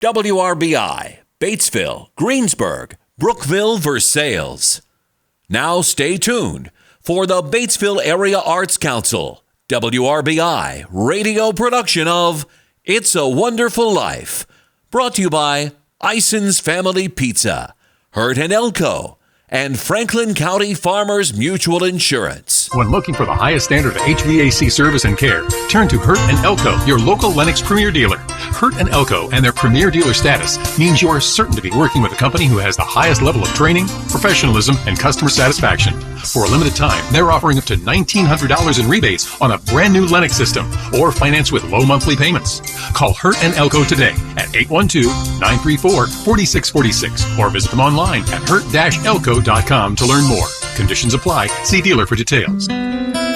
WRBI, Batesville, Greensburg, Brookville, Versailles. Now stay tuned for the Batesville Area Arts Council, WRBI radio production of It's a Wonderful Life, brought to you by Ison's Family Pizza, Hurt and Elko, and Franklin County Farmers Mutual Insurance. When looking for the highest standard of HVAC service and care, turn to Hurt and Elko, your local Lennox Premier dealer. Hurt and Elko and their Premier dealer status means you are certain to be working with a company who has the highest level of training, professionalism, and customer satisfaction. For a limited time, they're offering up to $1,900 in rebates on a brand new Lennox system or finance with low monthly payments. Call Hurt and Elko today at 812-934-4646 or visit them online at hurt-elko.com to learn more. Conditions apply. See dealer for details.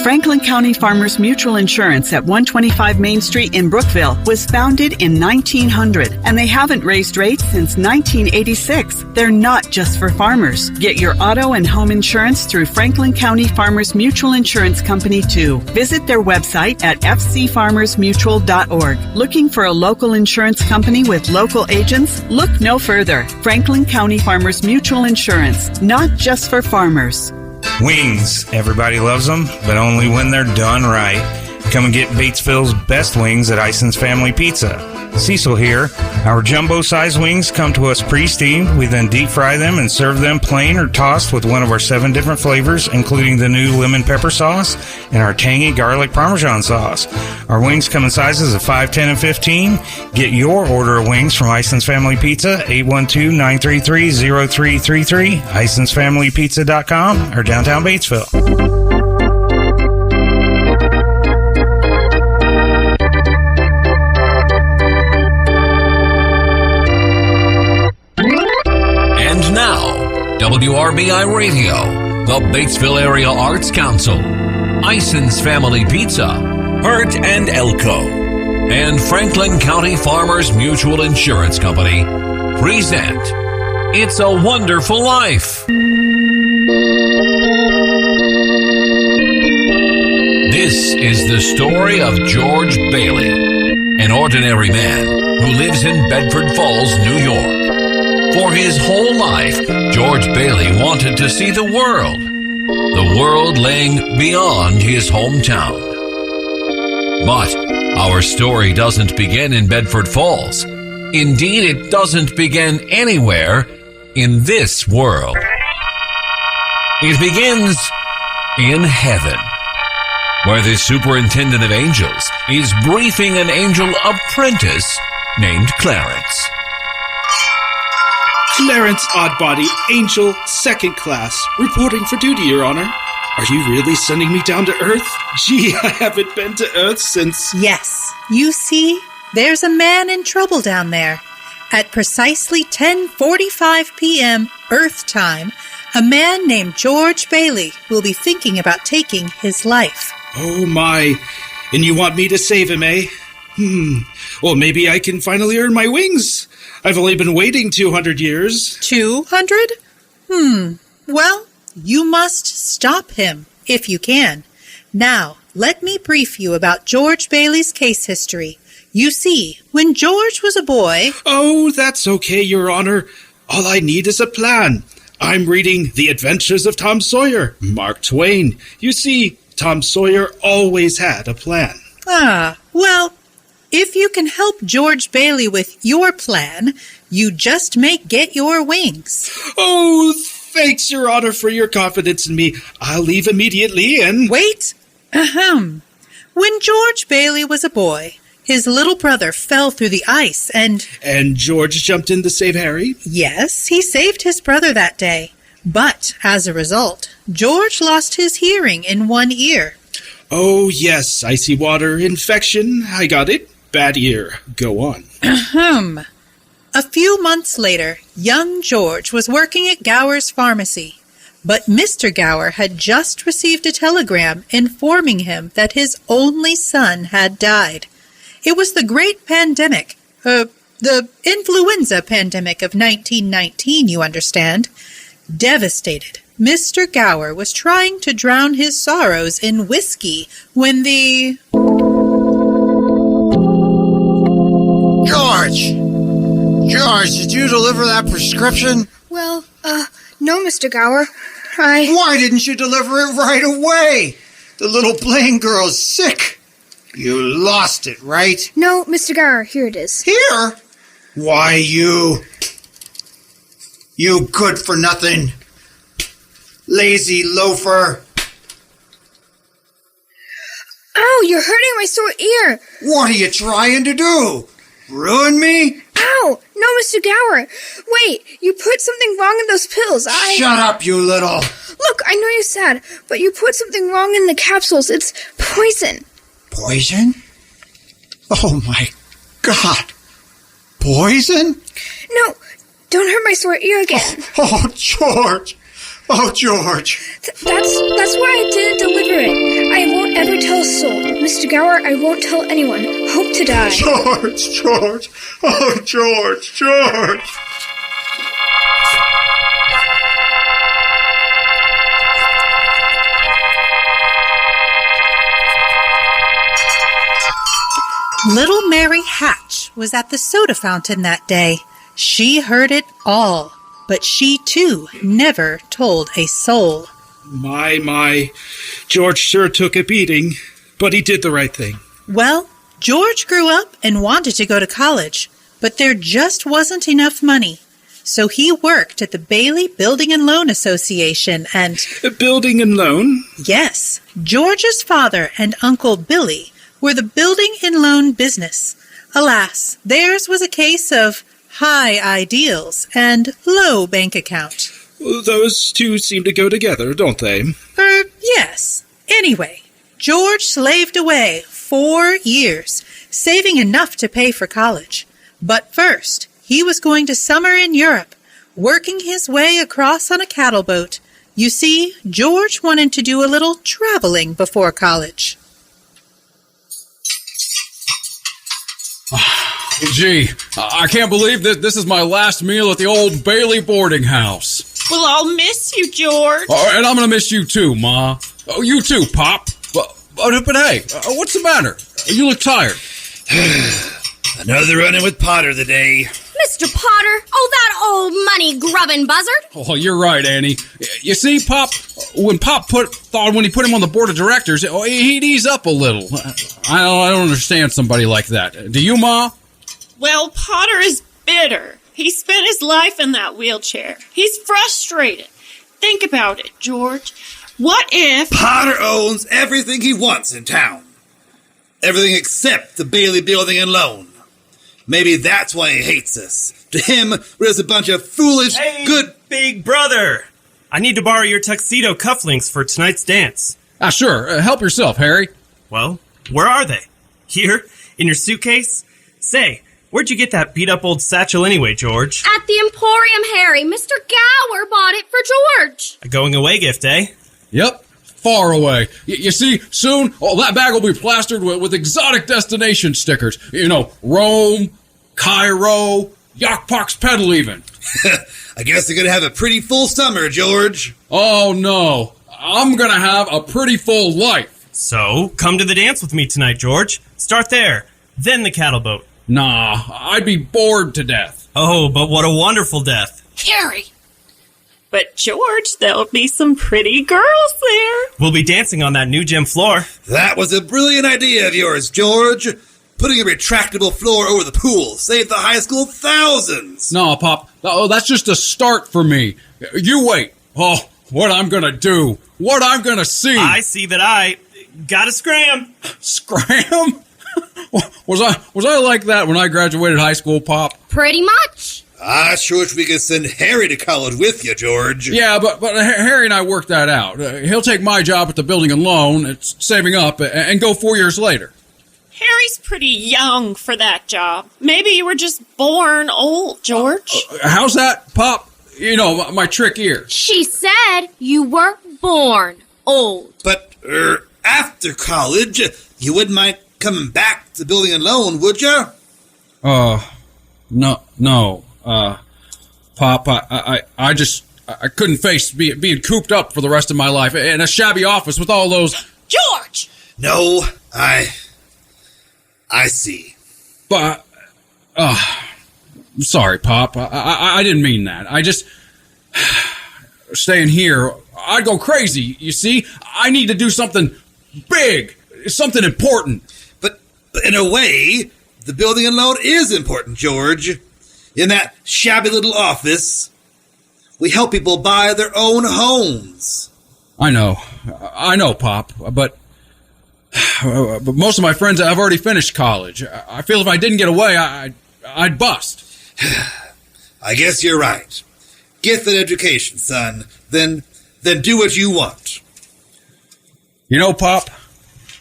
Franklin County Farmers Mutual Insurance at 125 Main Street in Brookville was founded in 1900, and they haven't raised rates since 1986. They're not just for farmers. Get your auto and home insurance through Franklin County Farmers Mutual Insurance Company, too. Visit their website at fcfarmersmutual.org. Looking for a local insurance company with local agents? Look no further. Franklin County Farmers Mutual Insurance, not just for farmers. Wings. Everybody loves them, but only when they're done right. Come and get Batesville's best wings at Ison's Family Pizza. Cecil here. Our jumbo-sized wings come to us pre-steamed. We then deep fry them and serve them plain or tossed with one of our 7 different flavors, including the new lemon pepper sauce and our tangy garlic parmesan sauce. Our wings come in sizes of 5, 10, and 15. Get your order of wings from Ison's Family Pizza, 812-933-0333, IsonsFamilyPizza.com, or downtown Batesville. WRBI Radio, the Batesville Area Arts Council, Ison's Family Pizza, Hurt and Elko, and Franklin County Farmers Mutual Insurance Company present It's a Wonderful Life. This is the story of George Bailey, an ordinary man who lives in Bedford Falls, New York. For his whole life, George Bailey wanted to see the world laying beyond his hometown. But our story doesn't begin in Bedford Falls. Indeed, it doesn't begin anywhere in this world. It begins in heaven, where the superintendent of angels is briefing an angel apprentice named Clarence. Clarence Oddbody, Angel, 2nd class, reporting for duty, Your Honor. Are you really sending me down to Earth? Gee, I haven't been to Earth since... Yes. You see, there's a man in trouble down there. At precisely 10:45 p.m. Earth time, a man named George Bailey will be thinking about taking his life. Oh, my. And you want me to save him, eh? Well, maybe I can finally earn my wings. I've only been waiting 200 years. 200? Well, you must stop him, if you can. Now, let me brief you about George Bailey's case history. You see, when George was a boy... Oh, that's okay, Your Honor. All I need is a plan. I'm reading The Adventures of Tom Sawyer, Mark Twain. You see, Tom Sawyer always had a plan. Well... If you can help George Bailey with your plan, you just may get your wings. Oh, thanks, Your Honor, for your confidence in me. I'll leave immediately and... Wait. When George Bailey was a boy, his little brother fell through the ice and... And George jumped in to save Harry? Yes, he saved his brother that day. But, as a result, George lost his hearing in one ear. Oh, yes, icy water, infection, I got it. Bad ear. Go on. A few months later, young George was working at Gower's pharmacy. But Mr. Gower had just received a telegram informing him that his only son had died. It was the great pandemic, the influenza pandemic of 1919, you understand. Devastated, Mr. Gower was trying to drown his sorrows in whiskey when the... George! George, did you deliver that prescription? Well, no, Mr. Gower. Why didn't you deliver it right away? The little Blaine girl's sick. You lost it, right? No, Mr. Gower, here it is. Here? Why, you good-for-nothing, lazy loafer. Ow, you're hurting my sore ear. What are you trying to do? Ruin me? Ow! No, Mr. Gower. Wait, you put something wrong in those pills. Shut up, you little... Look, I know you're sad, but you put something wrong in the capsules. It's poison. Poison? Oh, my God. Poison? No, don't hurt my sore ear again. Oh, George. Oh, George. That's why I didn't deliver it. I won't ever tell a soul. Mr. Gower, I won't tell anyone. Hope to die. George. Oh, George. Little Mary Hatch was at the soda fountain that day. She heard it all, but she, too, never told a soul. My, George sure took a beating, but he did the right thing. Well, George grew up and wanted to go to college, but there just wasn't enough money. So he worked at the Bailey Building and Loan Association and... Building and Loan? Yes. George's father and Uncle Billy were the building and loan business. Alas, theirs was a case of high ideals and low bank account. Those two seem to go together, don't they? Yes. Anyway, George slaved away 4 years, saving enough to pay for college. But first, he was going to summer in Europe, working his way across on a cattle boat. You see, George wanted to do a little traveling before college. Gee, I can't believe that this is my last meal at the old Bailey boarding house. Well, I'll miss you, George. And I'm going to miss you too, Ma. Oh, you too, Pop. But hey, what's the matter? You look tired. Another run-in with Potter today. Mr. Potter? Oh, that old money-grubbing buzzard. Oh, you're right, Annie. You see, Pop, when he put him on the board of directors, he'd ease up a little. I don't understand somebody like that. Do you, Ma? Well, Potter is bitter. He spent his life in that wheelchair. He's frustrated. Think about it, George. What if... Potter owns everything he wants in town. Everything except the Bailey Building and Loan. Maybe that's why he hates us. To him, we're just a bunch of foolish, good... Big brother! I need to borrow your tuxedo cufflinks for tonight's dance. Sure. Help yourself, Harry. Well, where are they? Here? In your suitcase? Say, where'd you get that beat-up old satchel anyway, George? At the Emporium, Harry. Mr. Gower bought it for George. A going-away gift, eh? Yep. Far away. You see, soon, that bag will be plastered with exotic destination stickers. You know, Rome, Cairo, Yakpox Pedal even. I guess you're going to have a pretty full summer, George. Oh, no. I'm going to have a pretty full life. So, come to the dance with me tonight, George. Start there, then the cattle boat. Nah, I'd be bored to death. Oh, but what a wonderful death. Harry! But, George, there'll be some pretty girls there. We'll be dancing on that new gym floor. That was a brilliant idea of yours, George. Putting a retractable floor over the pool saved the high school thousands. No, Pop. Oh, that's just a start for me. You wait. Oh, what I'm going to do. What I'm going to see. I see that I gotta scram. Scram? Was I like that when I graduated high school, Pop? Pretty much. I sure wish we could send Harry to college with you, George. Yeah, but Harry and I worked that out. He'll take my job at the building and loan, it's saving up, and go 4 years later. Harry's pretty young for that job. Maybe you were just born old, George. How's that, Pop? You know, my trick ear. She said you were born old. But, after college, you wouldn't mind coming back to the building and loan, would you? No. Pop, I couldn't face being cooped up for the rest of my life in a shabby office with all those... George! No, I see. But, Sorry, Pop. I didn't mean that. I just... Staying here, I'd go crazy, you see? I need to do something big, something important. But in a way, the building and loan is important, George. In that shabby little office, we help people buy their own homes. I know, Pop, but most of my friends have already finished college. I feel if I didn't get away, I'd bust. I guess you're right. Get that education, son. Then do what you want. You know, Pop,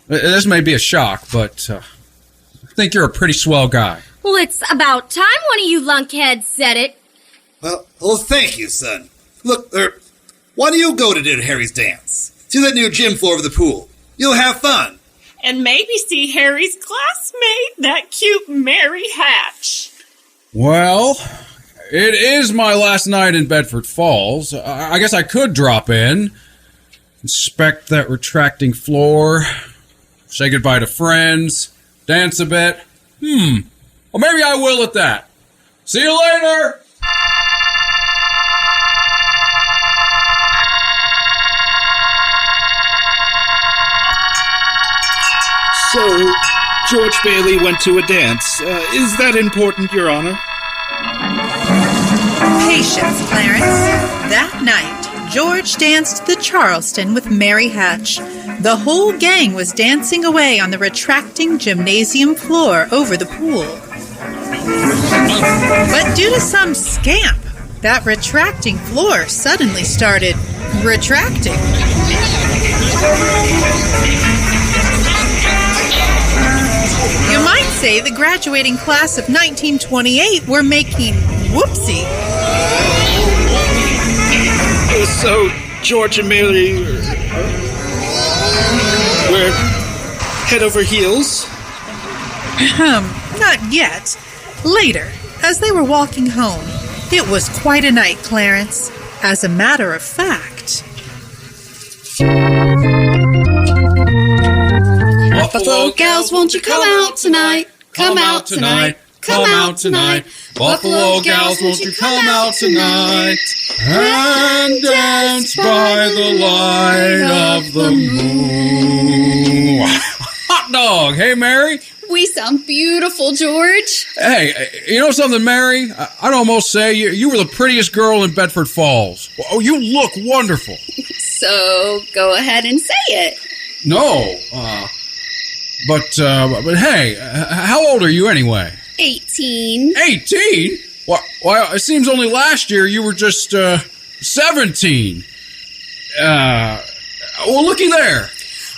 this may be a shock, but I think you're a pretty swell guy. Well, it's about time one of you lunkheads said it. Well, thank you, son. Look, why don't you go to Harry's dance? See that new gym floor of the pool. You'll have fun. And maybe see Harry's classmate, that cute Mary Hatch. Well, it is my last night in Bedford Falls. I guess I could drop in, inspect that retracting floor, say goodbye to friends, dance a bit. Well, maybe I will at that. See you later! So, George Bailey went to a dance. Is that important, Your Honor? Patience, Clarence. That night, George danced the Charleston with Mary Hatch. The whole gang was dancing away on the retracting gymnasium floor over the pool. But due to some scamp, that retracting floor suddenly started retracting. You might say the graduating class of 1928 were making whoopsie. So, George and Mary were head over heels? Not yet. Later, as they were walking home, it was quite a night, Clarence. As a matter of fact... Buffalo gals, won't you come out tonight? Come out tonight. Come out tonight. Buffalo gals, won't you come out tonight? And dance by the light of the moon. Hot dog. Hey, Mary. We sound beautiful, George. Hey, you know something, Mary? I'd almost say you were the prettiest girl in Bedford Falls. Oh, you look wonderful. So, go ahead and say it. No, but hey, how old are you anyway? 18. 18? Why, it seems only last year you were just 17. Well, looky there.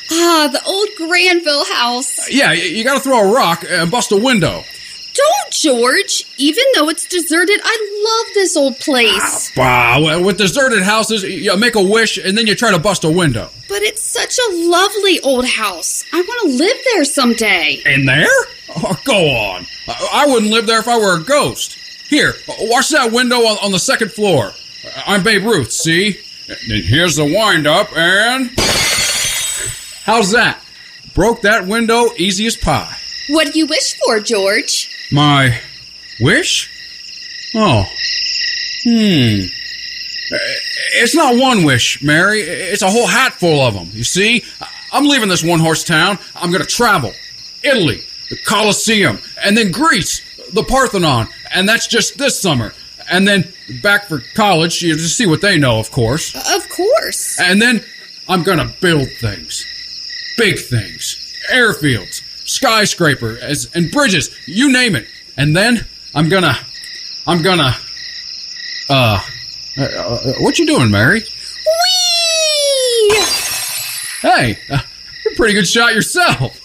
The old Granville house. Yeah, you gotta throw a rock and bust a window. Don't, George. Even though it's deserted, I love this old place. With deserted houses, you make a wish and then you try to bust a window. But it's such a lovely old house. I want to live there someday. In there? Oh, go on. I wouldn't live there if I were a ghost. Here, watch that window on the second floor. I'm Babe Ruth, see? And here's the wind-up, and... How's that? Broke that window easy as pie. What do you wish for, George? My wish? Oh. It's not one wish, Mary. It's a whole hat full of them. You see? I'm leaving this one-horse town. I'm going to travel. Italy, the Colosseum, and then Greece, the Parthenon, and that's just this summer. And then back for college, you just see what they know, of course. Of course. And then I'm going to build things. Big things. Airfields, skyscrapers, and bridges. You name it. And then I'm gonna... what you doing, Mary? Whee! Hey, you're a pretty good shot yourself.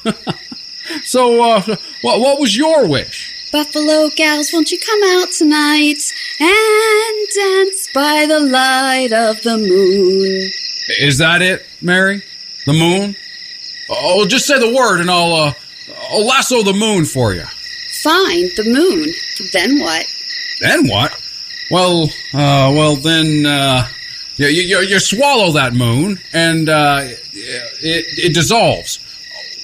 So, what was your wish? Buffalo gals, won't you come out tonight and dance by the light of the moon? Is that it, Mary? The moon? Oh, just say the word and I'll lasso the moon for you. Fine, the moon. Then what? Then what? Well, then, you swallow that moon and, it dissolves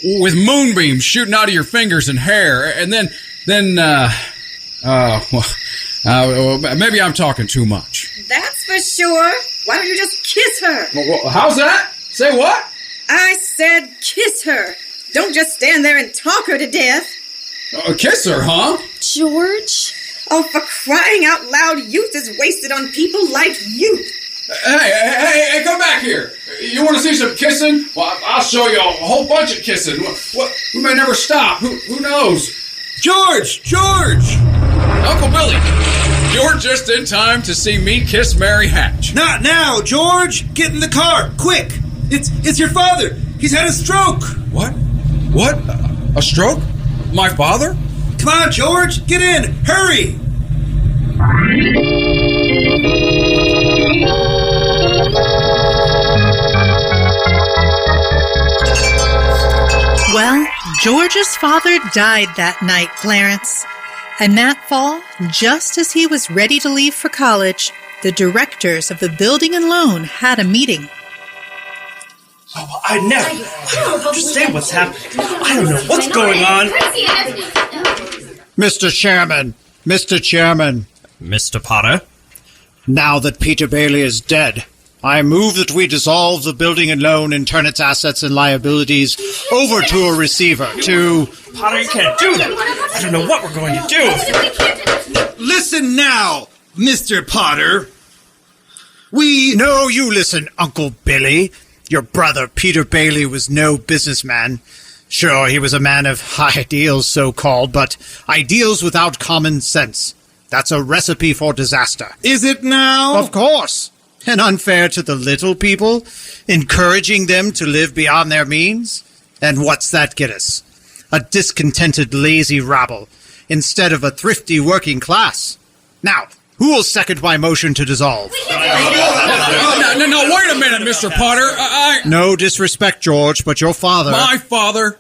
with moonbeams shooting out of your fingers and hair, and then Maybe I'm talking too much. That's for sure. Why don't you just kiss her? Well, how's that? Say what? I said kiss her. Don't just stand there and talk her to death. Kiss her, huh? George? Oh, for crying out loud, youth is wasted on people like you. Hey, come back here. You want to see some kissing? Well, I'll show you a whole bunch of kissing. We may never stop. Who knows? George! Uncle Billy, you're just in time to see me kiss Mary Hatch. Not now, George! Get in the car, quick! It's your father! He's had a stroke! What? A stroke? My father? Come on, George! Get in! Hurry! Well, George's father died that night, Clarence. And that fall, just as he was ready to leave for college, the directors of the building and loan had a meeting. I don't understand what's happening. I don't know what's going on. Mr. Chairman. Mr. Potter? Now that Peter Bailey is dead, I move that we dissolve the building and loan and turn its assets and liabilities over to a receiver to... Potter, you can't do that. I don't know what we're going to do. Listen now, Mr. Potter. No, you listen, Uncle Billy. Your brother, Peter Bailey, was no businessman. Sure, he was a man of high ideals, so-called, but ideals without common sense. That's a recipe for disaster. Is it now? Of course. And unfair to the little people, encouraging them to live beyond their means. And what's that get us? A discontented, lazy rabble, instead of a thrifty working class. Now, who will second my motion to dissolve? No, wait a minute, Mr. Potter. No disrespect, George, but your father... My father?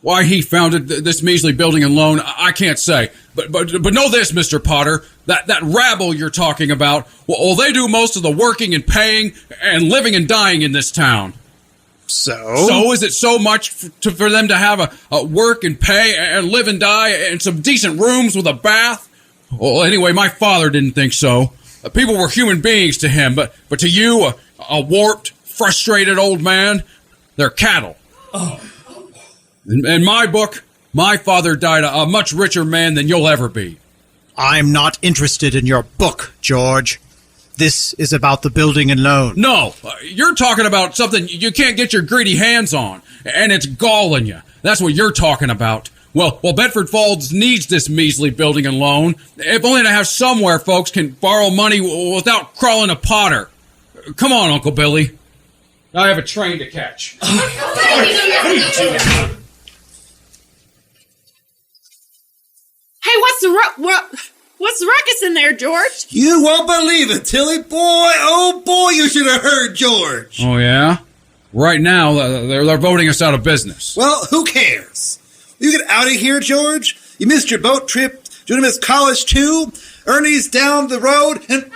Why he founded this measly building and loan, I can't say. But know this, Mr. Potter, that rabble you're talking about, well, they do most of the working and paying and living and dying in this town. So is it so much for them to have a work and pay and live and die and some decent rooms with a bath? Well, anyway, my father didn't think so. People were human beings to him, but to you, a warped, frustrated old man, they're cattle. Oh. In my book, my father died a much richer man than you'll ever be. I'm not interested in your book, George. This is about the building and loan. No, you're talking about something you can't get your greedy hands on, and it's galling you. That's what you're talking about. Well, Bedford Falls needs this measly building and loan, if only to have somewhere folks can borrow money without crawling a Potter. Come on, Uncle Billy. I have a train to catch. What are you doing? Hey, what's the ruckus in there, George? You won't believe it, Tilly. Boy, oh boy, you should have heard George. Oh, yeah? Right now, they're voting us out of business. Well, who cares? You get out of here, George. You missed your boat trip. You're going to miss college, too. Ernie's down the road, and...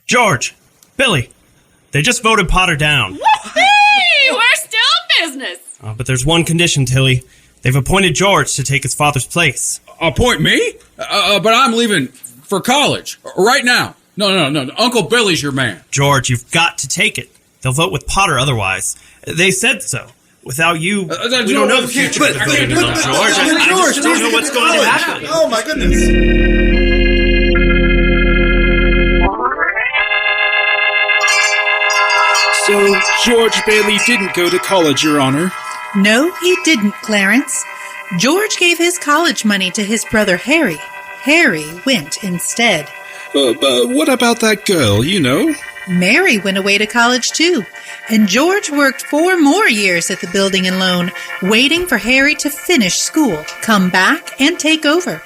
George, Billy, they just voted Potter down. Whoopee! We're still in business. But there's one condition, Tilly. They've appointed George to take his father's place. Appoint me? But I'm leaving for college. Right now. No. Uncle Billy's your man. George, you've got to take it. They'll vote with Potter otherwise. They said so. Without you, we don't know the future. George, I just don't know what's going to happen. Oh, my goodness. So, George Bailey didn't go to college, Your Honor. No, he didn't, Clarence. George gave his college money to his brother Harry. Harry went instead. But what about that girl, you know? Mary went away to college, too. And George worked 4 more years at the building and loan, waiting for Harry to finish school, come back, and take over.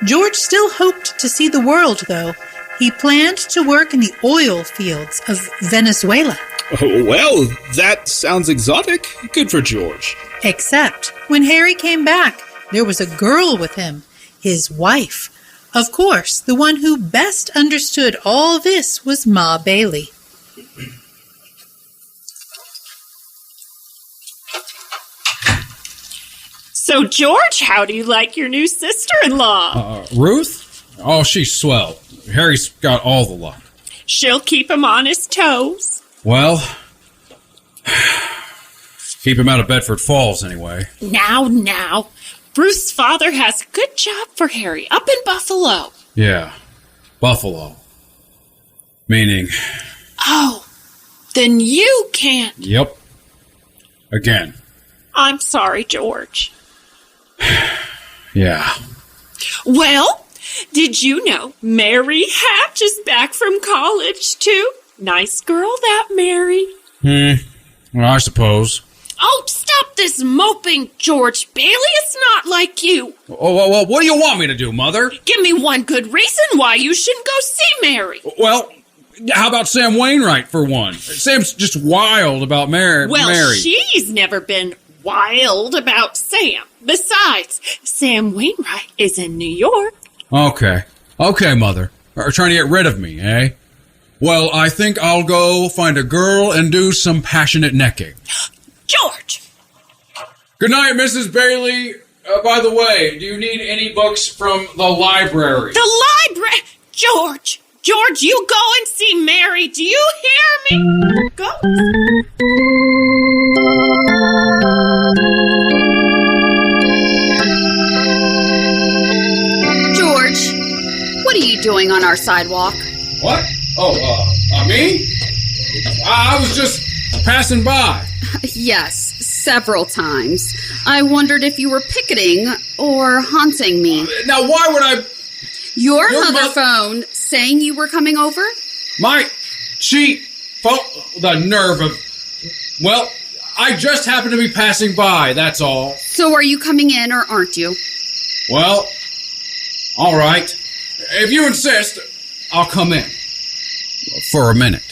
George still hoped to see the world, though. He planned to work in the oil fields of Venezuela. Oh, well, that sounds exotic. Good for George. Except when Harry came back, there was a girl with him, his wife. Of course, the one who best understood all this was Ma Bailey. So, George, how do you like your new sister-in-law? Ruth? Oh, she's swell. Harry's got all the luck. She'll keep him on his toes. Well, keep him out of Bedford Falls, anyway. Now. Ruth's father has a good job for Harry up in Buffalo. Yeah, Buffalo. Meaning... Oh, then you can't. Yep. Again. I'm sorry, George. Yeah. Well, did you know Mary Hatch is back from college, too? Nice girl, that Mary. Well, I suppose. Oh, stop this moping, George Bailey. It's not like you. Oh, what do you want me to do, Mother? Give me one good reason why you shouldn't go see Mary. Well, how about Sam Wainwright, for one? Sam's just wild about Mary. Well, she's never been wild about Sam. Besides, Sam Wainwright is in New York. Okay, Mother. Are trying to get rid of me, eh? Well, I think I'll go find a girl and do some passionate necking. George! Good night, Mrs. Bailey. By the way, do you need any books from the library? The library? George, you go and see Mary. Do you hear me? Go. George, what are you doing on our sidewalk? What? Me? I was just passing by. Yes, several times. I wondered if you were picketing or haunting me. Now, why would I... Your mother phoned saying you were coming over? The nerve of... Well, I just happened to be passing by, that's all. So are you coming in or aren't you? Well, all right. If you insist, I'll come in. For a minute.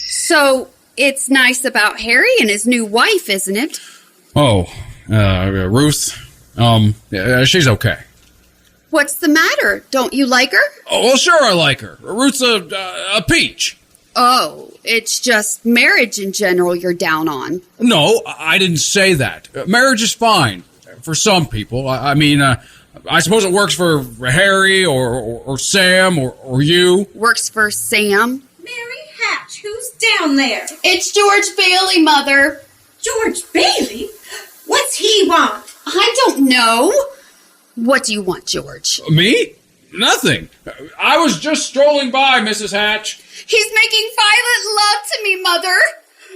So, it's nice about Harry and his new wife, isn't it? Oh, Ruth, she's okay. What's the matter? Don't you like her? Oh, well, sure I like her. Ruth's a peach. Oh, it's just marriage in general you're down on. No, I didn't say that. Marriage is fine. For some people. I mean, I suppose it works for Harry or Sam or you. Works for Sam? Mary Hatch, who's down there? It's George Bailey, Mother. George Bailey? What's he want? I don't know. What do you want, George? Me? Nothing. I was just strolling by, Mrs. Hatch. He's making violent love to me, Mother.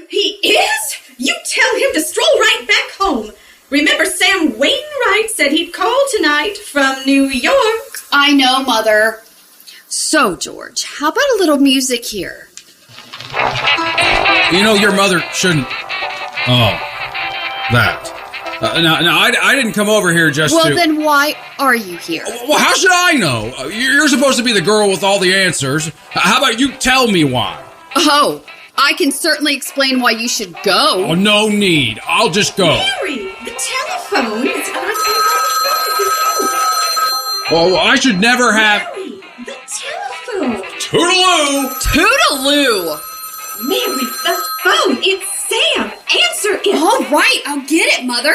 He is? You tell him to stroll right back home. Remember, Sam Wainwright said he'd call tonight from New York. I know, Mother. So, George, how about a little music here? You know, your mother shouldn't... Oh, that. No, I didn't come over here just to... Well, then why are you here? Well, how should I know? You're supposed to be the girl with all the answers. How about you tell me why? Oh, I can certainly explain why you should go. Oh, no need. I'll just go. Mary, the telephone is on the Well, I should never have... Mary, the telephone. Toodaloo! Toodaloo! Mary, the phone. It's Sam. Answer it. All right, I'll get it, Mother.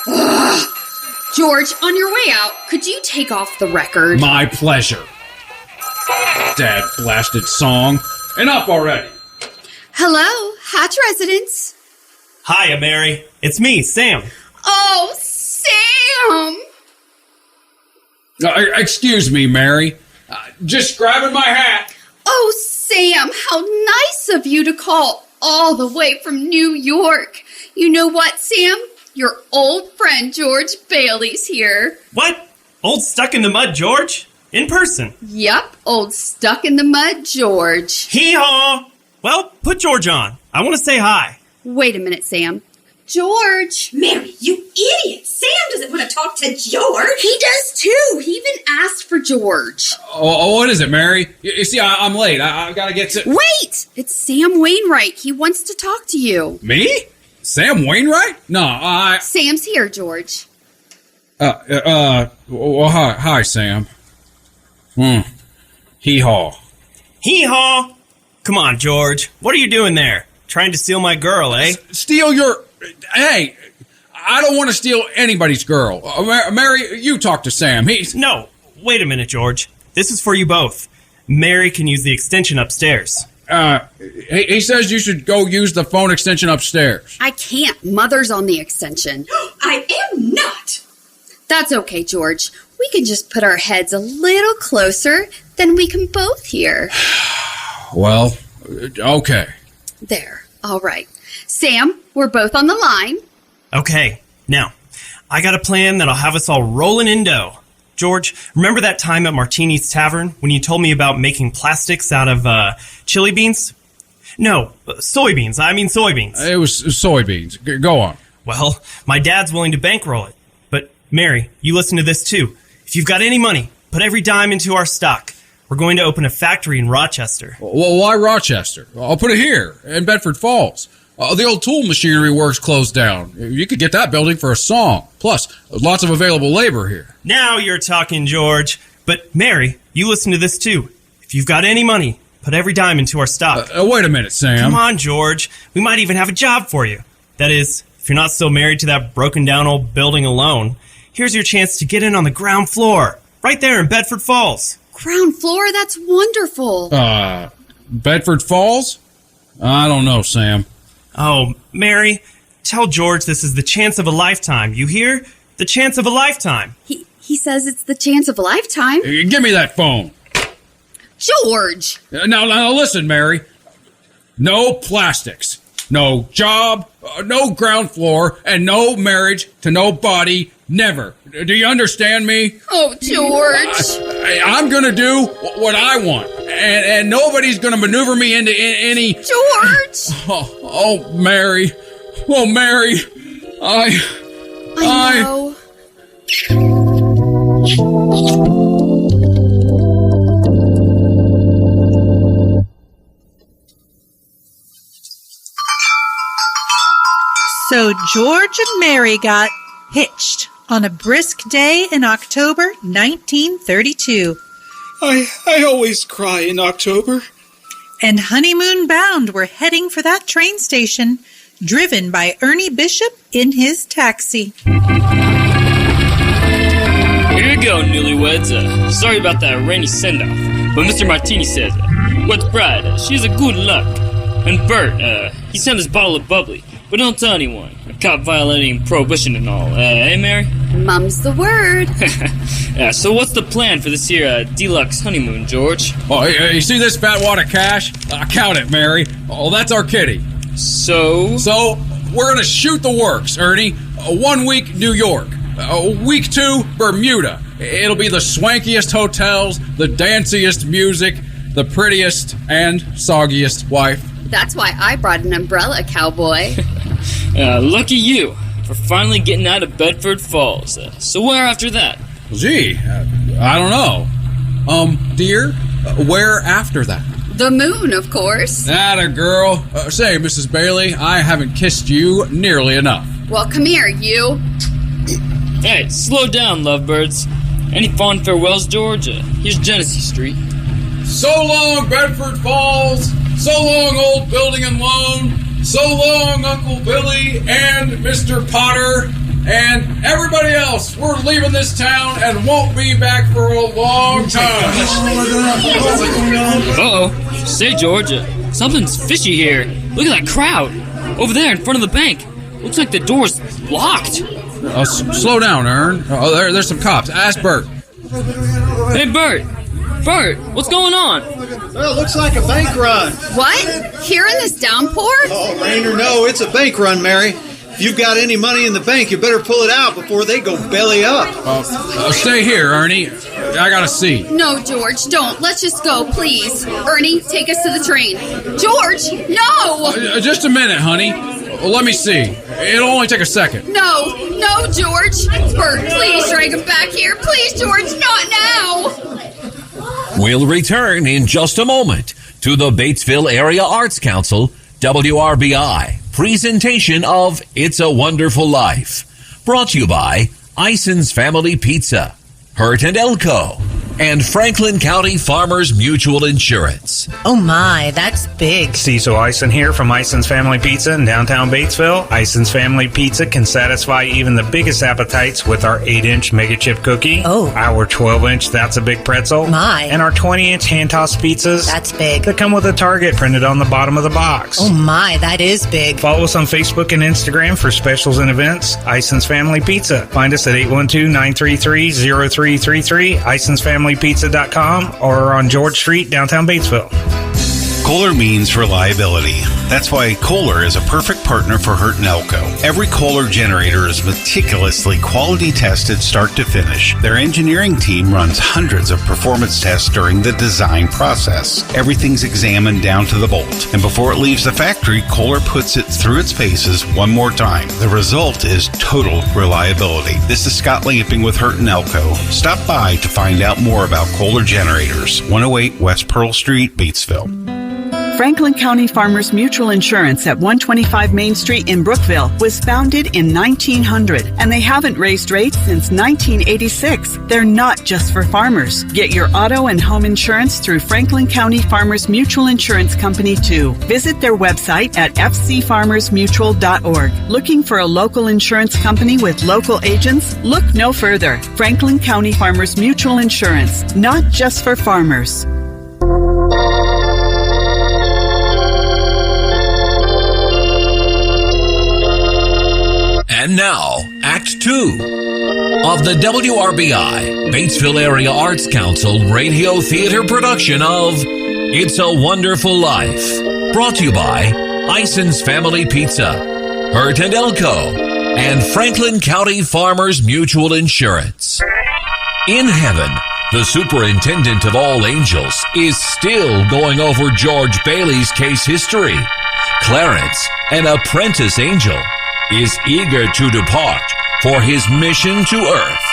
Ugh. George, on your way out, could you take off the record? My pleasure. Dad blasted song. Enough already. Hello, Hatch residents. Hiya, Mary. It's me, Sam. Oh, Sam! Excuse me, Mary. Just grabbing my hat. Oh, Sam, how nice of you to call all the way from New York. You know what, Sam? Your old friend George Bailey's here. What? Old stuck in the mud George? In person? Yep, old stuck in the mud George. Hee-haw! Well, put George on. I want to say hi. Wait a minute, Sam. George! Mary, you idiot! Sam doesn't want to talk to George. He does too. He even asked for George. Oh, what is it, Mary? You see, I'm late. I've got to get to... Wait! It's Sam Wainwright. He wants to talk to you. Me? Sam Wainwright? No, Sam's here, George. Well, hi, Sam. Hee-haw. Hee-haw! Come on, George. What are you doing there? Trying to steal my girl, eh? Steal your... Hey, I don't want to steal anybody's girl. Mary, you talk to Sam. No, wait a minute, George. This is for you both. Mary can use the extension upstairs. He says you should go use the phone extension upstairs. I can't. Mother's on the extension. I am not. That's okay, George. We can just put our heads a little closer, then we can both hear. Well, okay. There. All right. Sam, we're both on the line. Okay. Now, I got a plan that'll have us all rolling in dough. George, remember that time at Martini's Tavern when you told me about making plastics out of chili beans? No, soybeans. I mean soybeans. It was soybeans. Go on. Well, my dad's willing to bankroll it. But, Mary, you listen to this too. If you've got any money, put every dime into our stock. We're going to open a factory in Rochester. Well, why Rochester? I'll put it here, in Bedford Falls. The old tool machinery works closed down. You could get that building for a song. Plus, lots of available labor here. Now you're talking, George. But, Mary, you listen to this too. If you've got any money, put every dime into our stock. Wait a minute, Sam. Come on, George. We might even have a job for you. That is, if you're not still married to that broken-down old building alone, here's your chance to get in on the ground floor. Right there in Bedford Falls. Ground floor? That's wonderful. Bedford Falls? I don't know, Sam. Oh, Mary, tell George this is the chance of a lifetime. You hear? The chance of a lifetime. He says it's the chance of a lifetime. Give me that phone. George! Now listen, Mary. No plastics. No job, no ground floor, and no marriage to nobody, never. Do you understand me? Oh, George. I'm going to do what I want, and nobody's going to maneuver me into any... George! Oh, Mary. Oh, Mary. I know. So George and Mary got hitched on a brisk day in October 1932. I always cry in October. And honeymoon bound were heading for that train station, driven by Ernie Bishop in his taxi. Here you go, newlyweds. Sorry about that rainy send-off, but Mr. Martini says, with pride, she's a good luck. And Bert, he sent his bottle of bubbly, but don't tell anyone. A cop violating prohibition and all. Eh, Mary? Mum's the word. So what's the plan for this here deluxe honeymoon, George? Oh, you see this fat wad of cash? Count it, Mary. Oh, that's our kitty. So, we're going to shoot the works, Ernie. 1 week, New York. Week 2, Bermuda. It'll be the swankiest hotels, the danciest music, the prettiest and soggiest wife. That's why I brought an umbrella, cowboy. Lucky you for finally getting out of Bedford Falls. So where after that? Gee, I don't know. Dear, where after that? The moon, of course. Atta girl. Say, Mrs. Bailey, I haven't kissed you nearly enough. Well, come here, you. Hey, slow down, lovebirds. Any fond farewells, George? Here's Genesee Street. So long, Bedford Falls. So long, old building and loan. So long, Uncle Billy and Mr. Potter and everybody else. We're leaving this town and won't be back for a long time. Uh-oh. Say, George, something's fishy here. Look at that crowd. Over there in front of the bank. Looks like the door's locked. Slow down, Ern. There's some cops. Ask Bert. Hey, Bert. Bert, what's going on? Well, it looks like a bank run. What? Here in this downpour? Oh, rain or no, it's a bank run, Mary. If you've got any money in the bank, you better pull it out before they go belly up. Stay here, Ernie. I gotta see. No, George, don't. Let's just go, please. Ernie, take us to the train. George, no! Just a minute, honey. Let me see. It'll only take a second. No, George. Bert, please drag him back here. Please, George, not now. We'll return in just a moment to the Batesville Area Arts Council, WRBI, presentation of It's a Wonderful Life. Brought to you by Ison's Family Pizza, Hurt and Elko, and Franklin County Farmers Mutual Insurance. Oh my, that's big. Cecil Ison here from Ison's Family Pizza in downtown Batesville. Ison's Family Pizza can satisfy even the biggest appetites with our 8-inch mega chip cookie. Oh. Our 12-inch That's a Big Pretzel. My. And our 20-inch hand-tossed pizzas. That's big. That come with a target printed on the bottom of the box. Oh my, that is big. Follow us on Facebook and Instagram for specials and events. Ison's Family Pizza. Find us at 812-933-0333, IsonsFamilyPizza.com, or on George Street, downtown Batesville. Kohler means reliability. That's why Kohler is a perfect partner for Hurt and Elko. Every Kohler generator is meticulously quality tested start to finish. Their engineering team runs hundreds of performance tests during the design process. Everything's examined down to the bolt. And before it leaves the factory, Kohler puts it through its paces one more time. The result is total reliability. This is Scott Lamping with Hurt and Elko. Stop by to find out more about Kohler generators. 108 West Pearl Street, Batesville. Franklin County Farmers Mutual Insurance at 125 Main Street in Brookville was founded in 1900, and they haven't raised rates since 1986. They're not just for farmers. Get your auto and home insurance through Franklin County Farmers Mutual Insurance Company, too. Visit their website at fcfarmersmutual.org. Looking for a local insurance company with local agents? Look no further. Franklin County Farmers Mutual Insurance, not just for farmers. And now, Act 2 of the WRBI, Batesville Area Arts Council radio theater production of It's a Wonderful Life. Brought to you by Ison's Family Pizza, Hurt and Elko, and Franklin County Farmers Mutual Insurance. In heaven, the superintendent of all angels is still going over George Bailey's case history. Clarence, an apprentice angel, is eager to depart for his mission to Earth.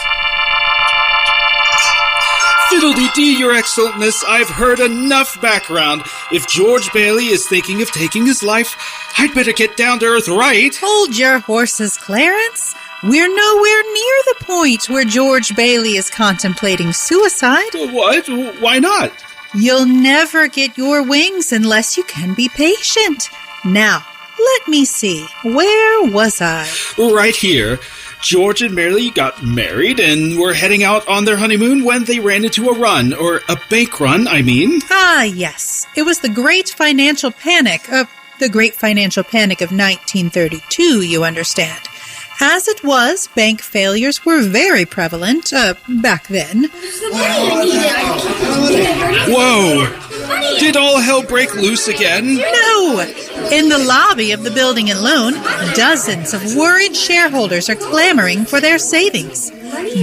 Fiddle-dee-dee, Your Excellency, I've heard enough background. If George Bailey is thinking of taking his life, I'd better get down to Earth right. Hold your horses, Clarence. We're nowhere near the point where George Bailey is contemplating suicide. What? Why not? You'll never get your wings unless you can be patient. Now, let me see. Where was I? Right here. George and Mary got married and were heading out on their honeymoon when they ran into a run, or a bank run, I mean. Ah, yes. It was the Great Financial Panic of 1932, you understand. As it was, bank failures were very prevalent, back then. Whoa! Did all hell break loose again? No! In the lobby of the building and loan, dozens of worried shareholders are clamoring for their savings.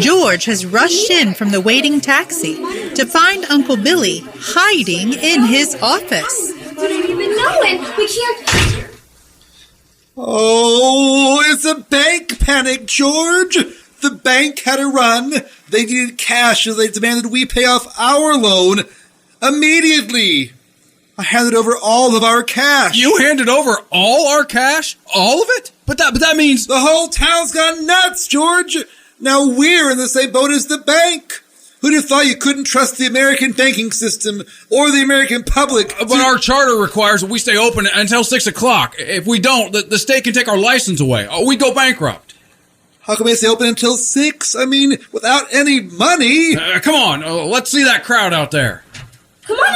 George has rushed in from the waiting taxi to find Uncle Billy hiding in his office. We don't even know it. We can't... Oh, it's a bank panic, George. The bank had a run. They needed cash, so they demanded we pay off our loan immediately. I handed over all of our cash. You handed over all our cash? All of it? But that means... The whole town's gone nuts, George. Now we're in the same boat as the bank. Who'd have thought you couldn't trust the American banking system or the American public? But our charter requires that we stay open until 6 o'clock. If we don't, the state can take our license away. We go bankrupt. How can we stay open until 6? I mean, without any money. Come on, let's see that crowd out there. Come on,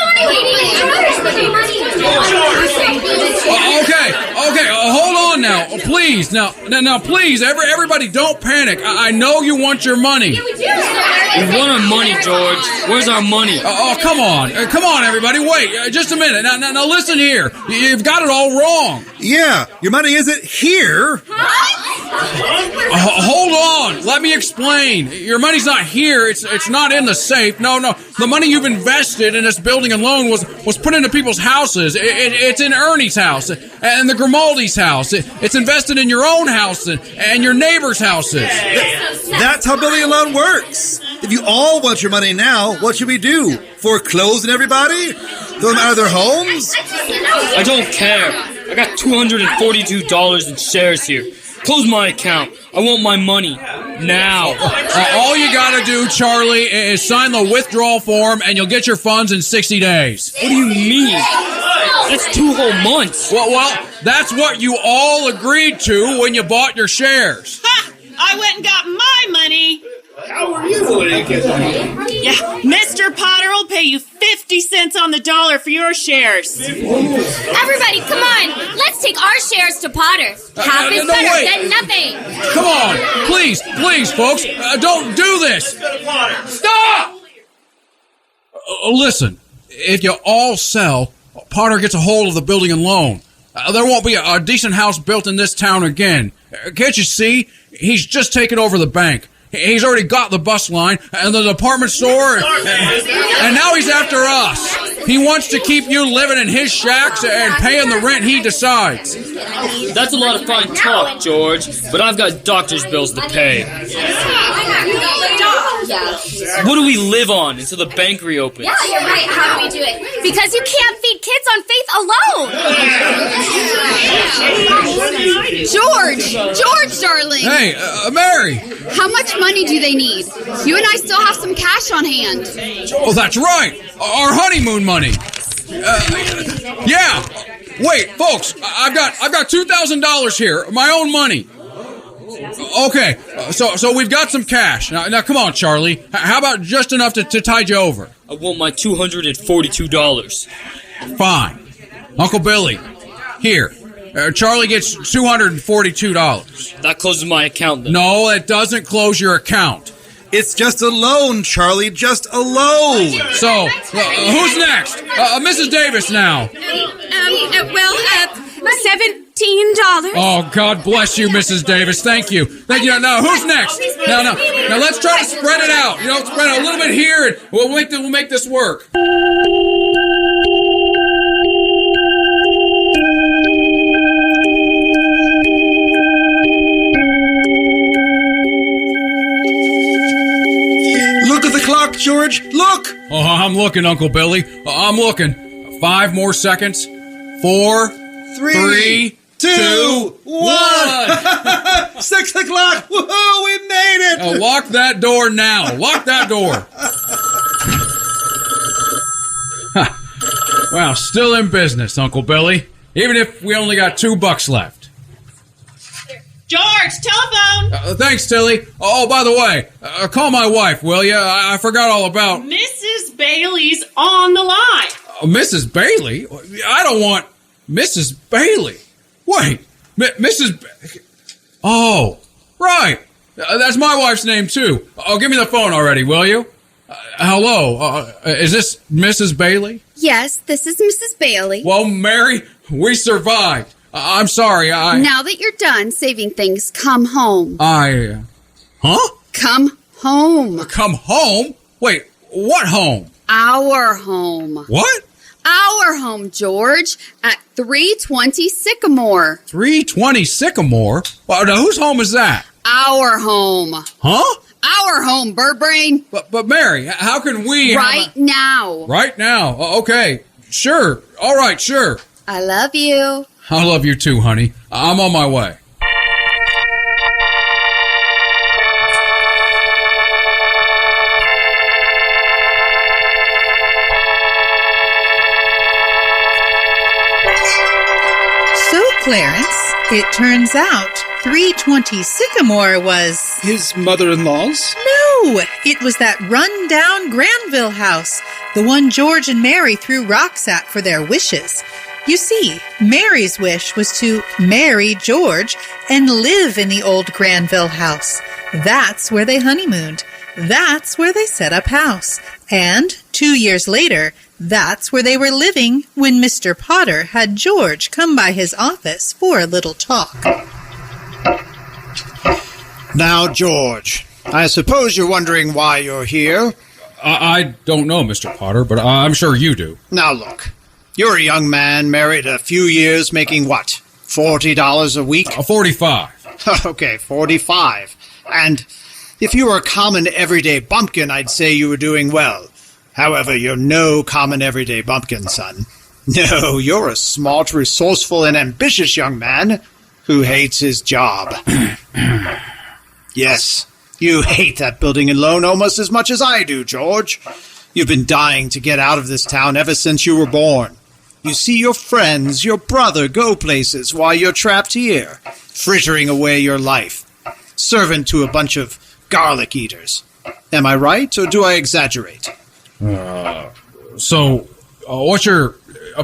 Okay, hold on now, please. Now, please, everybody, don't panic. I know you want your money. We want our money, George. Where's our money? Come on, everybody. Wait, just a minute. Now, listen here. You've got it all wrong. Yeah, your money isn't here. Hold on. Let me explain. Your money's not here. It's not in the safe. No. The money you've invested in this building and loan was put into people's houses. It's in Ernie's house and the Grimaldi's house. It's invested in your own house and your neighbor's houses. That's how building a loan works. If you all want your money now, what should we do? Foreclose on everybody? Throw them out of their homes? I don't care. I got $242 in shares here. Close my account. I want my money. Now. All you gotta do, Charlie, is sign the withdrawal form and you'll get your funds in 60 days. What do you mean? That's 2 whole months. Well, that's what you all agreed to when you bought your shares. Ha! I went and got my money. How are you going to get that? Yeah, Mr. Potter will pay you 50 cents on the dollar for your shares. Everybody, come on. Let's take our shares to Potter. Half is better than nothing. Come on. Please, folks. Don't do this. Stop! Listen, if you all sell, Potter gets a hold of the building and loan. There won't be a decent house built in this town again. Can't you see? He's just taken over the bank. He's already got the bus line and the department store, and now he's after us. He wants to keep you living in his shacks and paying the rent he decides. That's a lot of fine talk, George, but I've got doctor's bills to pay. What do we live on until the bank reopens? Yeah, you're right. How do we do it? Because you can't feed kids on faith alone. George, darling. Hey, Mary. How much money do they need? You and I still have some cash on hand. Oh, that's right. Our honeymoon money. Yeah. Wait, folks. I've got $2,000 here. My own money. Okay. So we've got some cash. Now come on, Charlie. How about just enough to tide you over? I want my $242. Fine. Uncle Billy. Here. Charlie gets $242. That closes my account then. No, it doesn't close your account. It's just a loan, Charlie. Just a loan. So, who's next? Mrs. Davis now. $17. Oh, God bless you, Mrs. Davis. Thank you. Now, who's next? Now, let's try to spread it out. Spread it a little bit here, and we'll make this work. Look at the clock, George. Look. Oh, I'm looking, Uncle Billy. I'm looking. 5 more seconds. 4, 3, 2, 1. 6 o'clock. Woohoo, we made it. Lock that door now. Lock that door. Wow, still in business, Uncle Billy. Even if we only got $2 left. George, telephone. Thanks, Tilly. Oh, by the way, call my wife, will you? I forgot all about... Mrs. Bailey's on the line. Mrs. Bailey? I don't want Mrs. Bailey. Wait, Mrs. Oh, right. That's my wife's name, too. Oh, give me the phone already, will you? Hello, is this Mrs. Bailey? Yes, this is Mrs. Bailey. Well, Mary, we survived. I'm sorry, Now that you're done saving things, come home. Huh? Come home. Come home? Wait, what home? Our home. What? Our home, George, at 320 Sycamore. 320 Sycamore? Well, now, whose home is that? Our home. Huh? Our home, Birdbrain. But Mary, how can we... Now. Right now. Okay. Sure. All right, sure. I love you. I love you too, honey. I'm on my way. So, Clarence, it turns out 320 Sycamore was... His mother-in-law's? No, it was that run-down Granville house, the one George and Mary threw rocks at for their wishes. You see, Mary's wish was to marry George and live in the old Granville house. That's where they honeymooned. That's where they set up house. And 2 years later, that's where they were living when Mr. Potter had George come by his office for a little talk. Now, George, I suppose you're wondering why you're here. I don't know, Mr. Potter, but I'm sure you do. Now, look. You're a young man, married a few years, making what, $40 a week? 45. Okay, 45. And if you were a common everyday bumpkin, I'd say you were doing well. However, you're no common everyday bumpkin, son. No, you're a smart, resourceful, and ambitious young man. who hates his job. Yes, you hate that building and loan almost as much as I do, George. You've been dying to get out of this town ever since you were born. You see your friends, your brother, go places while you're trapped here, frittering away your life, servant to a bunch of garlic eaters. Am I right, or do I exaggerate? So, what's your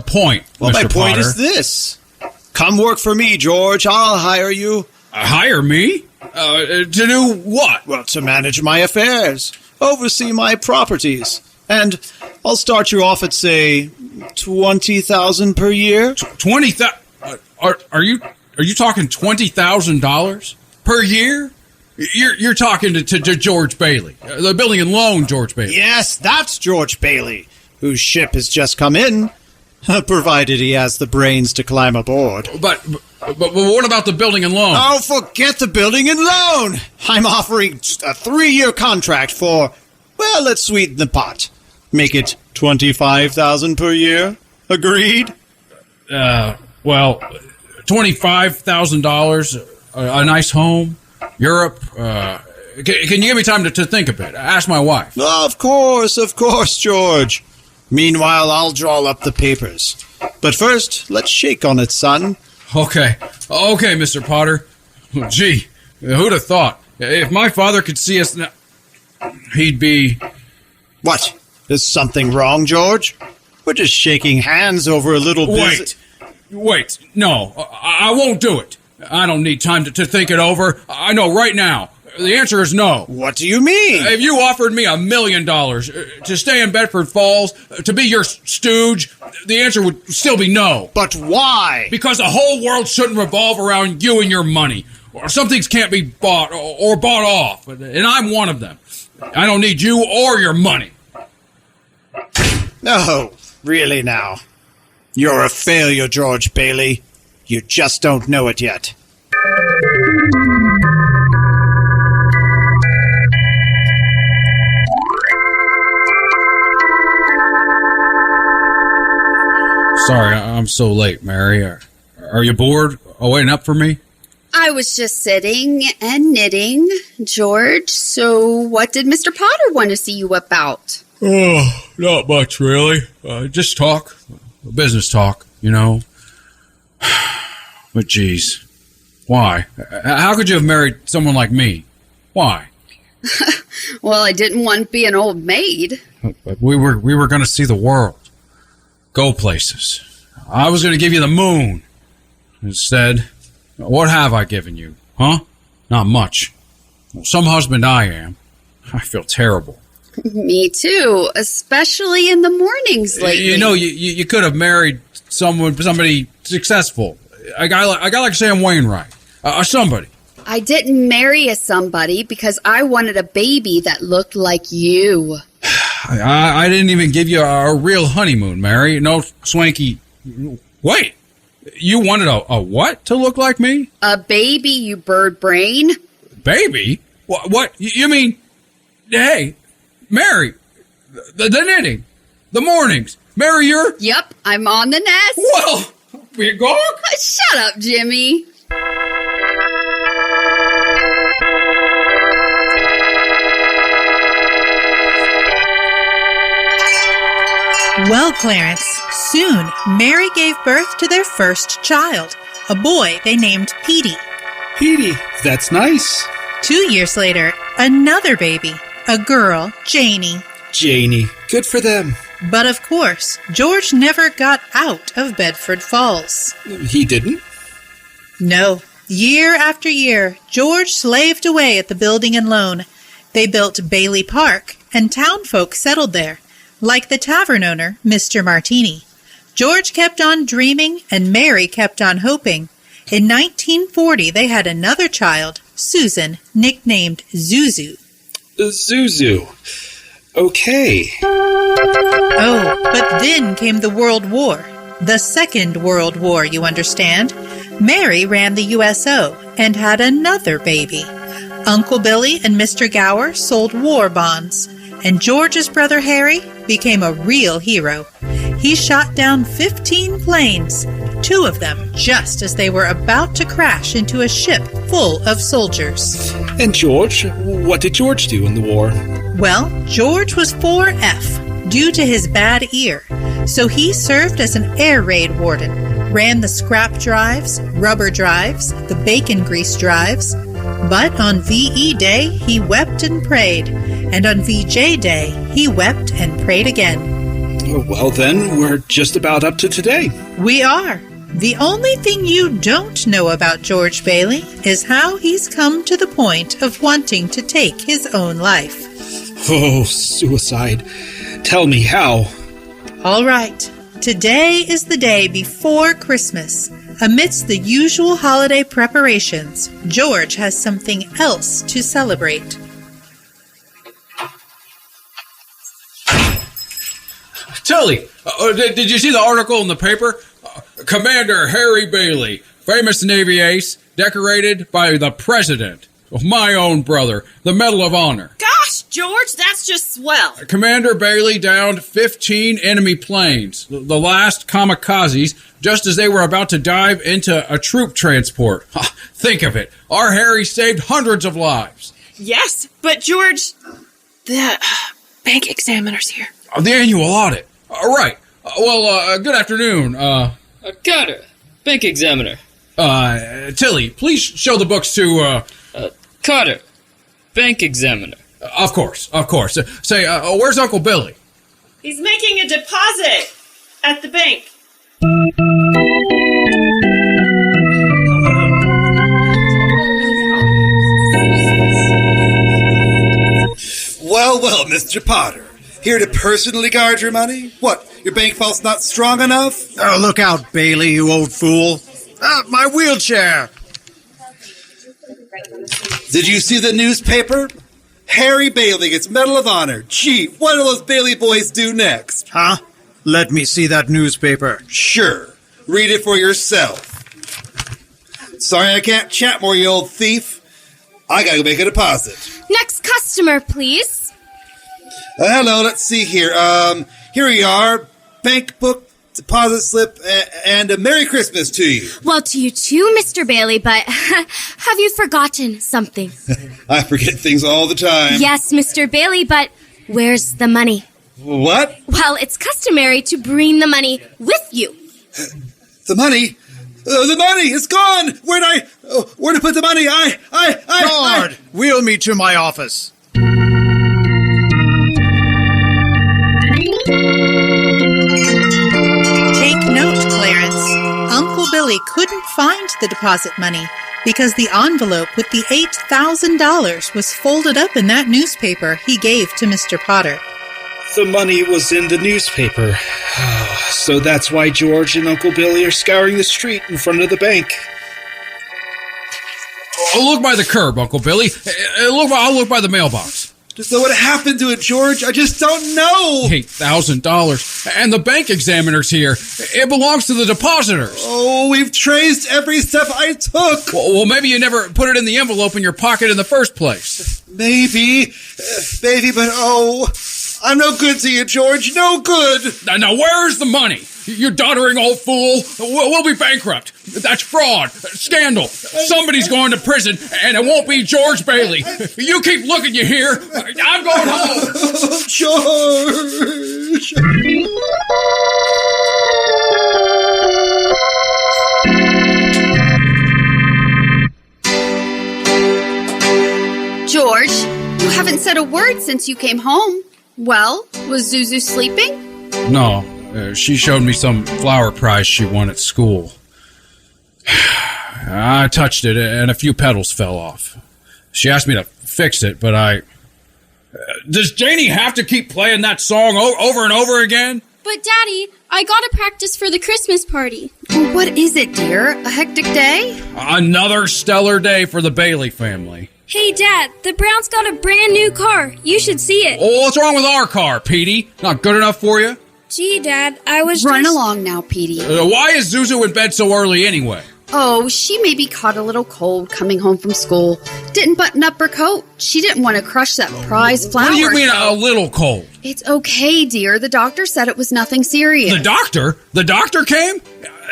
point, Well, Mr. my point Potter? is this. Come work for me, George. I'll hire you. Hire me? To do what? Well, to manage my affairs, oversee my properties, and I'll start you off at, say, $20,000 per year. 20,000? Are you talking $20,000 per year? You're talking to George Bailey, the building and loan George Bailey. Yes, that's George Bailey, whose ship has just come in, provided he has the brains to climb aboard. But what about the building and loan? Oh, forget the building and loan. I'm offering a 3-year contract for, well, let's sweeten the pot. Make it $25,000 per year. Agreed? Well, $25,000, a nice home, Europe. Can you give me time to think a bit? Ask my wife. Of course, George. Meanwhile, I'll draw up the papers. But first, let's shake on it, son. Okay, Mr. Potter. Gee, who'd have thought? If my father could see us now, he'd be... What? Is something wrong, George? We're just shaking hands over a little bit. Wait. No, I won't do it. I don't need time to think it over. I know right now. The answer is no. What do you mean? If you offered me $1 million to stay in Bedford Falls, to be your stooge, the answer would still be no. But why? Because the whole world shouldn't revolve around you and your money. Or some things can't be bought or bought off, and I'm one of them. I don't need you or your money. No, really now. You're a failure, George Bailey. You just don't know it yet. Sorry, I'm so late, Mary. Are you bored? Waiting up for me? I was just sitting and knitting, George. So what did Mr. Potter want to see you about? Oh, not much, really. Just talk. Business talk, you know. But geez, why? How could you have married someone like me? Why? Well, I didn't want to be an old maid. But we were going to see the world. Go places. I was going to give you the moon. Instead, what have I given you? Huh? Not much. Well, some husband I am. I feel terrible. Me too, especially in the mornings lately. You know, you could have married somebody successful. A guy like Sam Wainwright. Somebody. I didn't marry a somebody because I wanted a baby that looked like you. I didn't even give you a real honeymoon, Mary. No swanky... Wait! You wanted a what to look like me? A baby, you bird brain. Baby? What? You mean... Hey, Mary, the knitting, the mornings. Mary, you're... Yep, I'm on the nest. Well, we're going? Shut up, Jimmy. Well, Clarence, soon Mary gave birth to their first child, a boy they named Petey. Petey, that's nice. 2 years later, another baby, a girl, Janie. Janie, good for them. But of course, George never got out of Bedford Falls. He didn't? No. Year after year, George slaved away at the building and loan. They built Bailey Park, and townfolk settled there, like the tavern owner, Mr. Martini. George kept on dreaming, and Mary kept on hoping. In 1940, they had another child, Susan, nicknamed Zuzu. Zuzu. Okay. Oh, but then came the World War. The Second World War, you understand. Mary ran the USO and had another baby. Uncle Billy and Mr. Gower sold war bonds, and George's brother Harry became a real hero. He shot down 15 planes, 2 of them just as they were about to crash into a ship full of soldiers. And George? What did George do in the war? Well, George was 4F due to his bad ear, so he served as an air raid warden, ran the scrap drives, rubber drives, the bacon grease drives. But on VE Day, he wept and prayed, and on VJ Day, he wept and prayed again. Well then, we're just about up to today. We are. The only thing you don't know about George Bailey is how he's come to the point of wanting to take his own life. Oh, suicide. Tell me how. All right. Today is the day before Christmas. Amidst the usual holiday preparations, George has something else to celebrate. Tilly, did you see the article in the paper? Commander Harry Bailey, famous Navy ace, decorated by the President, my own brother, the Medal of Honor. Gosh, George, that's just swell. Commander Bailey downed 15 enemy planes, the last kamikazes, just as they were about to dive into a troop transport. Think of it. Our Harry saved hundreds of lives. Yes, but George, the bank examiner's here. The annual audit. Right. Good afternoon. Carter, bank examiner. Tilly, please show the books to, Carter, bank examiner. Of course. Say, where's Uncle Billy? He's making a deposit at the bank. Well, Mr. Potter. Here to personally guard your money? What, your bank vault's not strong enough? Oh, look out, Bailey, you old fool. My wheelchair. Did you see the newspaper? Harry Bailey gets Medal of Honor. Gee, what do those Bailey boys do next? Huh? Let me see that newspaper. Sure. Read it for yourself. Sorry I can't chat more, you old thief. I gotta go make a deposit. Next customer, please. Hello, let's see here. Here we are. Bank book, deposit slip, and a Merry Christmas to you. Well, to you too, Mr. Bailey, but have you forgotten something? I forget things all the time. Yes, Mr. Bailey, but where's the money? What? Well, it's customary to bring the money with you. The money? The money is gone! Where to put the money? Guard! Wheel me to my office. Take note, Clarence. Uncle Billy couldn't find the deposit money because the envelope with the $8,000 was folded up in that newspaper he gave to Mr. Potter. The money was in the newspaper. So that's why George and Uncle Billy are scouring the street in front of the bank. I'll look by the curb, Uncle Billy. I'll look by the mailbox. Just know what happened to it, George. I just don't know. $8,000. And the bank examiner's here. It belongs to the depositors. Oh, we've traced every step I took. Well, maybe you never put it in the envelope in your pocket in the first place. Maybe, but I'm no good to you, George. No good. Now, where's the money? You doddering old fool. We'll be bankrupt. That's fraud. Scandal. Somebody's going to prison, and it won't be George Bailey. You keep looking, you hear? I'm going home. George. George, you haven't said a word since you came home. Well, was Zuzu sleeping? No. She showed me some flower prize she won at school. I touched it, and a few petals fell off. She asked me to fix it, but I... Does Janie have to keep playing that song over and over again? But, Daddy, I gotta practice for the Christmas party. Well, what is it, dear? A hectic day? Another stellar day for the Bailey family. Hey, Dad, the Browns got a brand new car. You should see it. Oh, what's wrong with our car, Petey? Not good enough for you? Gee, Dad, I was Run along now, Petey. Why is Zuzu in bed so early anyway? Oh, she maybe caught a little cold coming home from school. Didn't button up her coat. She didn't want to crush that prize flower. What do you mean a little cold? It's okay, dear. The doctor said it was nothing serious. The doctor? The doctor came?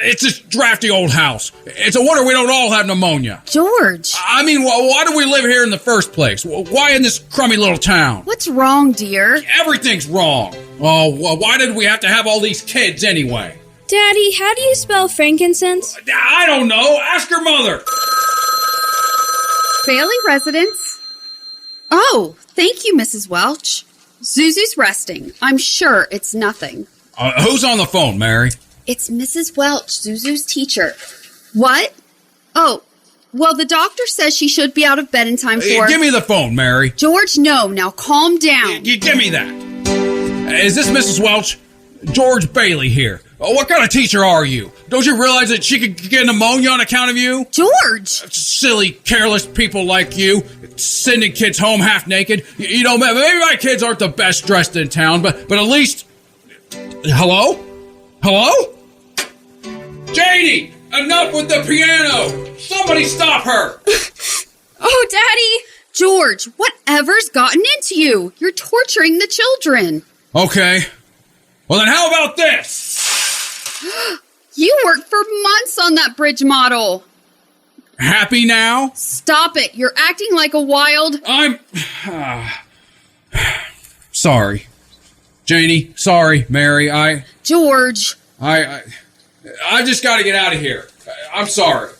It's this drafty old house. It's a wonder we don't all have pneumonia. George! I mean, why do we live here in the first place? Why in this crummy little town? What's wrong, dear? Everything's wrong. Oh, why did we have to have all these kids anyway? Daddy, how do you spell frankincense? I don't know. Ask your mother. Bailey residence. Oh, thank you, Mrs. Welch. Zuzu's resting. I'm sure it's nothing. Who's on the phone, Mary? It's Mrs. Welch, Zuzu's teacher. What? Oh, well, the doctor says she should be out of bed in time for... Give me the phone, Mary. George, no. Now calm down. Give me that. Is this Mrs. Welch? George Bailey here. What kind of teacher are you? Don't you realize that she could get pneumonia on account of you? George! Silly, careless people like you, sending kids home half naked. You know, maybe my kids aren't the best dressed in town, but at least... Hello? Hello? Janie! Enough with the piano! Somebody stop her! Oh, Daddy! George, whatever's gotten into you? You're torturing the children. Okay. Well, then how about this? You worked for months on that bridge model. Happy now? Stop it. You're acting like a wild... I'm... sorry. Janie, sorry. Mary, George. I just got to get out of here. I'm sorry.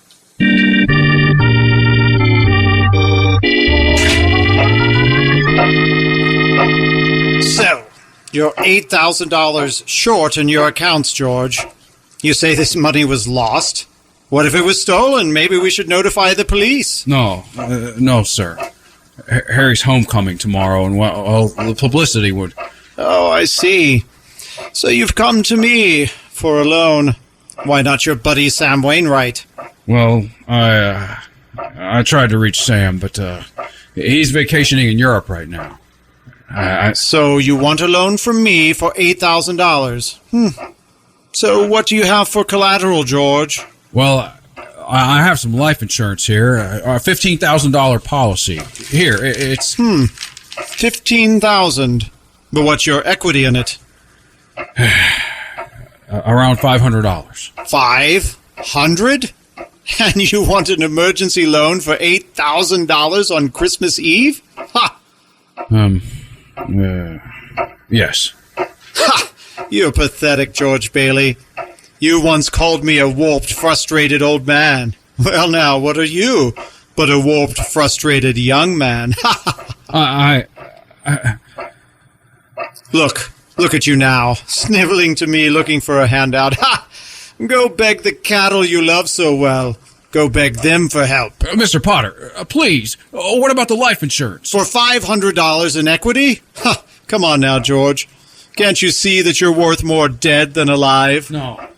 So, you're $8,000 short in your accounts, George. You say this money was lost? What if it was stolen? Maybe we should notify the police. No, sir. Harry's homecoming tomorrow, and the publicity would... Oh, I see. So you've come to me for a loan. Why not your buddy Sam Wainwright? Well, I tried to reach Sam, but he's vacationing in Europe right now. So you want a loan from me for $8,000? So what do you have for collateral, George? Well, I have some life insurance here, a $15,000 policy. Here, it's... $15,000. But what's your equity in it? Around $500. $500? And you want an emergency loan for $8,000 on Christmas Eve? Ha! Yes. Ha! You're pathetic, George Bailey. You once called me a warped, frustrated old man. Well, now, what are you but a warped, frustrated young man? Look at you now, sniveling to me, looking for a handout. Ha! Go beg the cattle you love so well. Go beg them for help. Mr. Potter, please, what about the life insurance? For $500 in equity? Ha! Come on now, George. Can't you see that you're worth more dead than alive? No,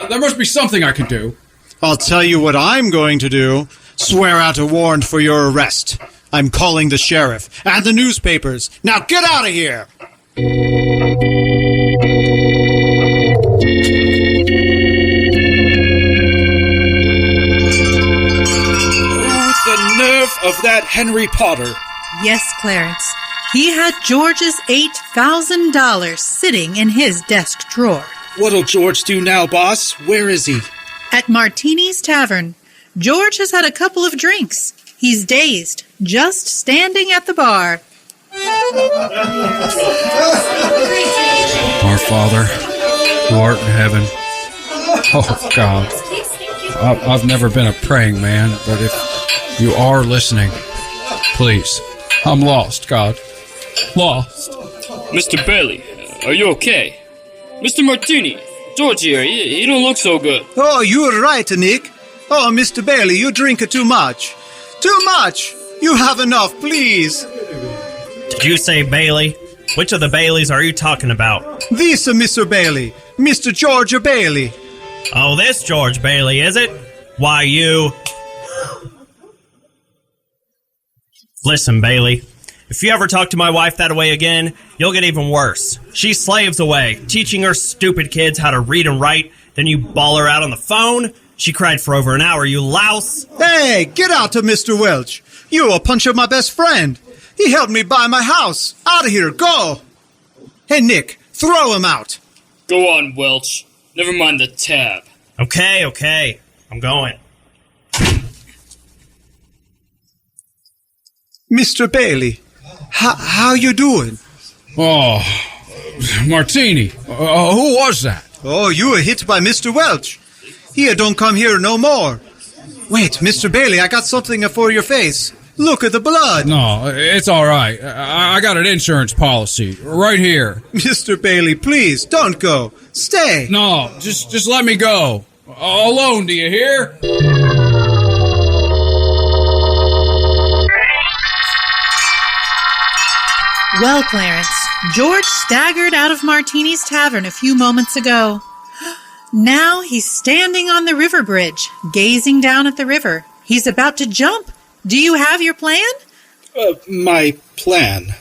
there must be something I can do. I'll tell you what I'm going to do. Swear out a warrant for your arrest. I'm calling the sheriff and the newspapers. Now get out of here! The nerve of that Henry Potter. Yes, Clarence. He had George's $8,000 sitting in his desk drawer. What'll George do now, boss? Where is he? At Martini's Tavern. George has had a couple of drinks. He's dazed, just standing at the bar. Our Father, who art in heaven. Oh, God. I've never been a praying man, but if you are listening, please. I'm lost, God. Lost. Mr. Bailey, are you okay? Mr. Martini, George here, he don't look so good. Oh, you're right, Nick. Oh, Mr. Bailey, you drink too much. Too much! You have enough, please. Did you say Bailey? Which of the Baileys are you talking about? This Mr. Bailey. Mr. George Bailey. Oh, this George Bailey, is it? Why, you... Listen, Bailey. If you ever talk to my wife that way again, you'll get even worse. She slaves away, teaching her stupid kids how to read and write. Then you bawl her out on the phone. She cried for over an hour, you louse. Hey, get out of Mr. Welch. You a punch of my best friend. He helped me buy my house. Out of here, go. Hey, Nick, throw him out. Go on, Welch. Never mind the tab. Okay. I'm going. Mr. Bailey, how you doing? Oh, Martini. Who was that? Oh, you were hit by Mr. Welch. Here, don't come here no more. Wait, Mr. Bailey, I got something for your face. Look at the blood. No, it's all right. I got an insurance policy right here. Mr. Bailey, please, don't go. Stay. No, just let me go. Alone, do you hear? Well, Clarence, George staggered out of Martini's tavern a few moments ago. Now he's standing on the river bridge, gazing down at the river. He's about to jump. Do you have your plan? My plan?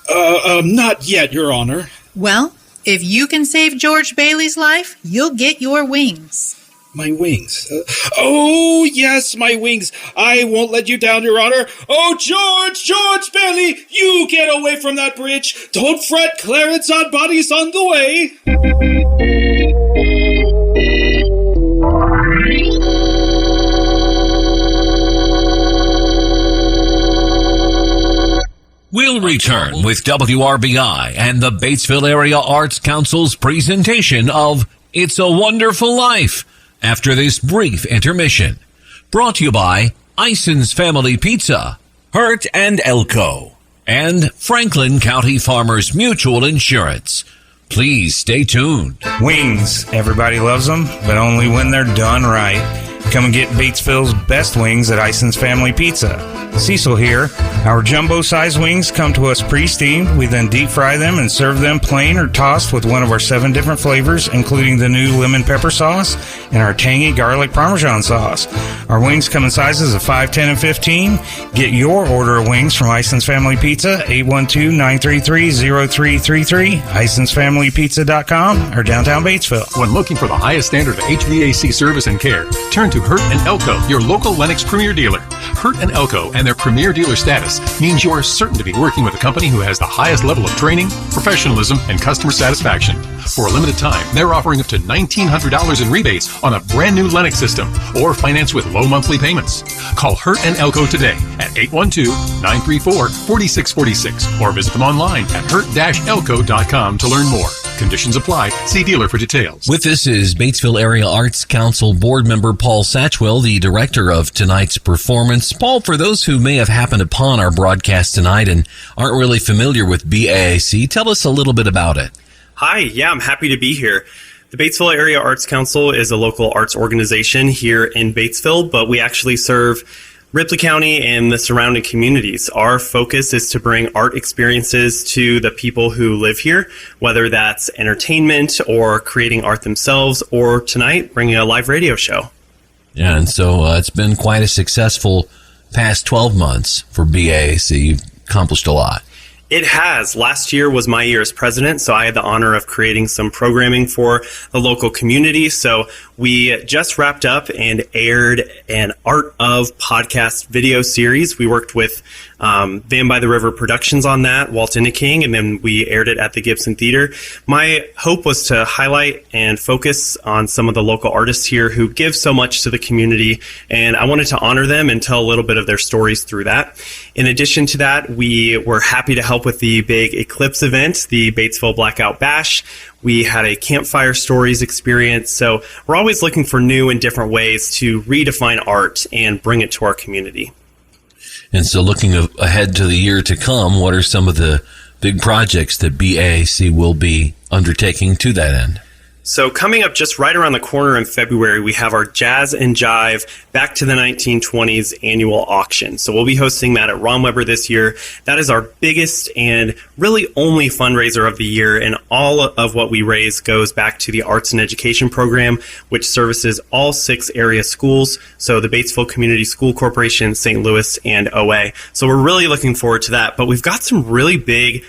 Not yet, Your Honor. Well, if you can save George Bailey's life, you'll get your wings. My wings? Oh, yes, my wings. I won't let you down, Your Honor. Oh, George Bailey, you get away from that bridge. Don't fret, Clarence on body's on the way. We'll return with WRBI and the Batesville Area Arts Council's presentation of It's a Wonderful Life after this brief intermission. Brought to you by Ison's Family Pizza, Hurt and Elko, and Franklin County Farmers Mutual Insurance. Please stay tuned. Wings. Everybody loves them, but only when they're done right. Come and get Batesville's best wings at Ison's Family Pizza. Cecil here. Our jumbo-sized wings come to us pre-steamed. We then deep fry them and serve them plain or tossed with one of our 7 different flavors, including the new lemon pepper sauce and our tangy garlic parmesan sauce. Our wings come in sizes of 5, 10, and 15. Get your order of wings from Ison's Family Pizza, 812-933-0333, IsonsFamilyPizza.com, or downtown Batesville. When looking for the highest standard of HVAC service and care, turn to Hurt and Elko, your local Lennox Premier dealer. Hurt and Elko and their Premier dealer status means you are certain to be working with a company who has the highest level of training, professionalism, and customer satisfaction. For a limited time, they're offering up to $1,900 in rebates on a brand new Lennox system or finance with low monthly payments. Call Hurt and Elko today at 812-934-4646 or visit them online at hurt-elko.com to learn more. Conditions apply. See dealer for details. With us is Batesville Area Arts Council board member Paul Satchwill, the director of tonight's performance. Paul, for those who may have happened upon our broadcast tonight and aren't really familiar with BAAC, tell us a little bit about it. Hi, I'm happy to be here. The Batesville Area Arts Council is a local arts organization here in Batesville, but we actually serve Ripley County and the surrounding communities. Our focus is to bring art experiences to the people who live here, whether that's entertainment or creating art themselves, or tonight, bringing a live radio show. Yeah, and so it's been quite a successful past 12 months for BAAC. You've accomplished a lot. It has. Last year was my year as president, so I had the honor of creating some programming for the local community. So we just wrapped up and aired an Art of podcast video series. We worked with Van by the River Productions on that, Walt King, and then we aired it at the Gibson Theater. My hope was to highlight and focus on some of the local artists here who give so much to the community, and I wanted to honor them and tell a little bit of their stories through that. In addition to that, we were happy to help with the big Eclipse event, the Batesville Blackout Bash. We had a campfire stories experience, so we're always looking for new and different ways to redefine art and bring it to our community. And so looking ahead to the year to come, what are some of the big projects that BAAC will be undertaking to that end? So coming up just right around the corner in February, we have our Jazz and Jive Back to the 1920s annual auction. So we'll be hosting that at Ron Weber this year. That is our biggest and really only fundraiser of the year, and all of what we raise goes back to the Arts and Education Program, which services all 6 area schools, so the Batesville Community School Corporation, St. Louis, and OA. So we're really looking forward to that, but we've got some really big,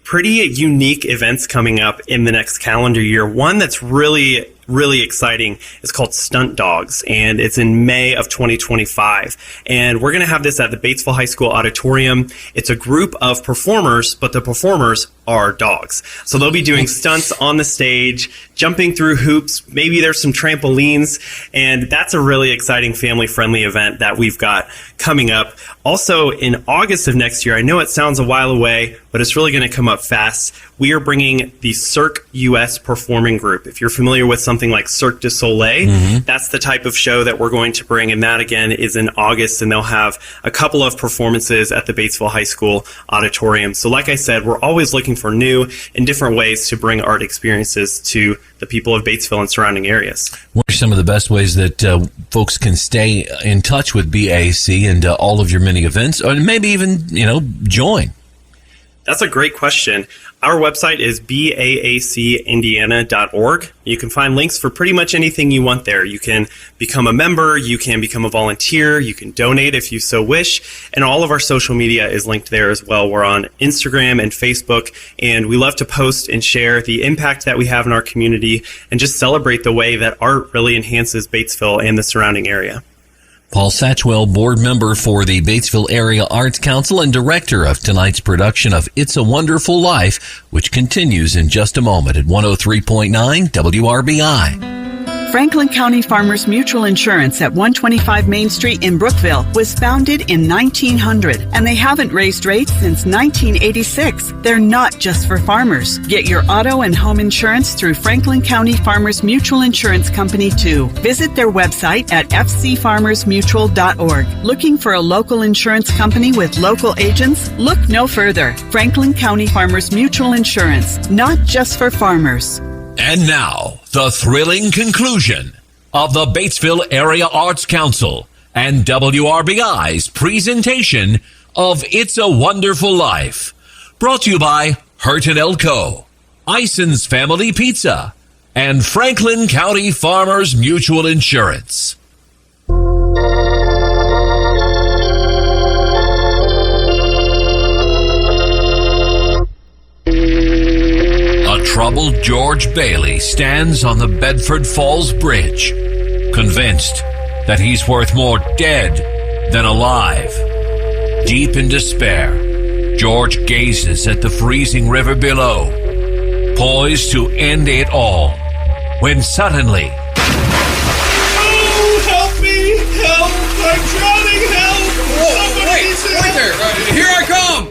pretty unique events coming up in the next calendar year. One that's really exciting is called Stunt Dogs, and it's in May of 2025. And we're going to have this at the Batesville High School Auditorium. It's a group of performers, but the performers are dogs. So they'll be doing stunts on the stage, jumping through hoops. Maybe there's some trampolines. And that's a really exciting family-friendly event that we've got coming up. Also, in August of next year, I know it sounds a while away, but it's really going to come up fast. We are bringing the Cirque US Performing Group. If you're familiar with something like Cirque du Soleil, that's the type of show that we're going to bring. And that, again, is in August. And they'll have a couple of performances at the Batesville High School auditorium. So like I said, we're always looking for new and different ways to bring art experiences to the people of Batesville and surrounding areas. What are some of the best ways that folks can stay in touch with BAAC and all of your many events, or maybe even, join? That's a great question. Our website is baacindiana.org. You can find links for pretty much anything you want there. You can become a member, you can become a volunteer, you can donate if you so wish, and all of our social media is linked there as well. We're on Instagram and Facebook, and we love to post and share the impact that we have in our community and just celebrate the way that art really enhances Batesville and the surrounding area. Paul Satchwill, board member for the Batesville Area Arts Council and director of tonight's production of It's a Wonderful Life, which continues in just a moment at 103.9 WRBI. Franklin County Farmers Mutual Insurance at 125 Main Street in Brookville was founded in 1900, and they haven't raised rates since 1986. They're not just for farmers. Get your auto and home insurance through Franklin County Farmers Mutual Insurance Company, too. Visit their website at fcfarmersmutual.org. Looking for a local insurance company with local agents? Look no further. Franklin County Farmers Mutual Insurance, not just for farmers. And now, the thrilling conclusion of the Batesville Area Arts Council and WRBI's presentation of It's a Wonderful Life. Brought to you by Hurt & Elko, Ison's Family Pizza, and Franklin County Farmers Mutual Insurance. Troubled George Bailey stands on the Bedford Falls Bridge, convinced that he's worth more dead than alive. Deep in despair, George gazes at the freezing river below, poised to end it all, when suddenly... Oh, help me! Help! I'm drowning! Help! Whoa, wait there! Here I come!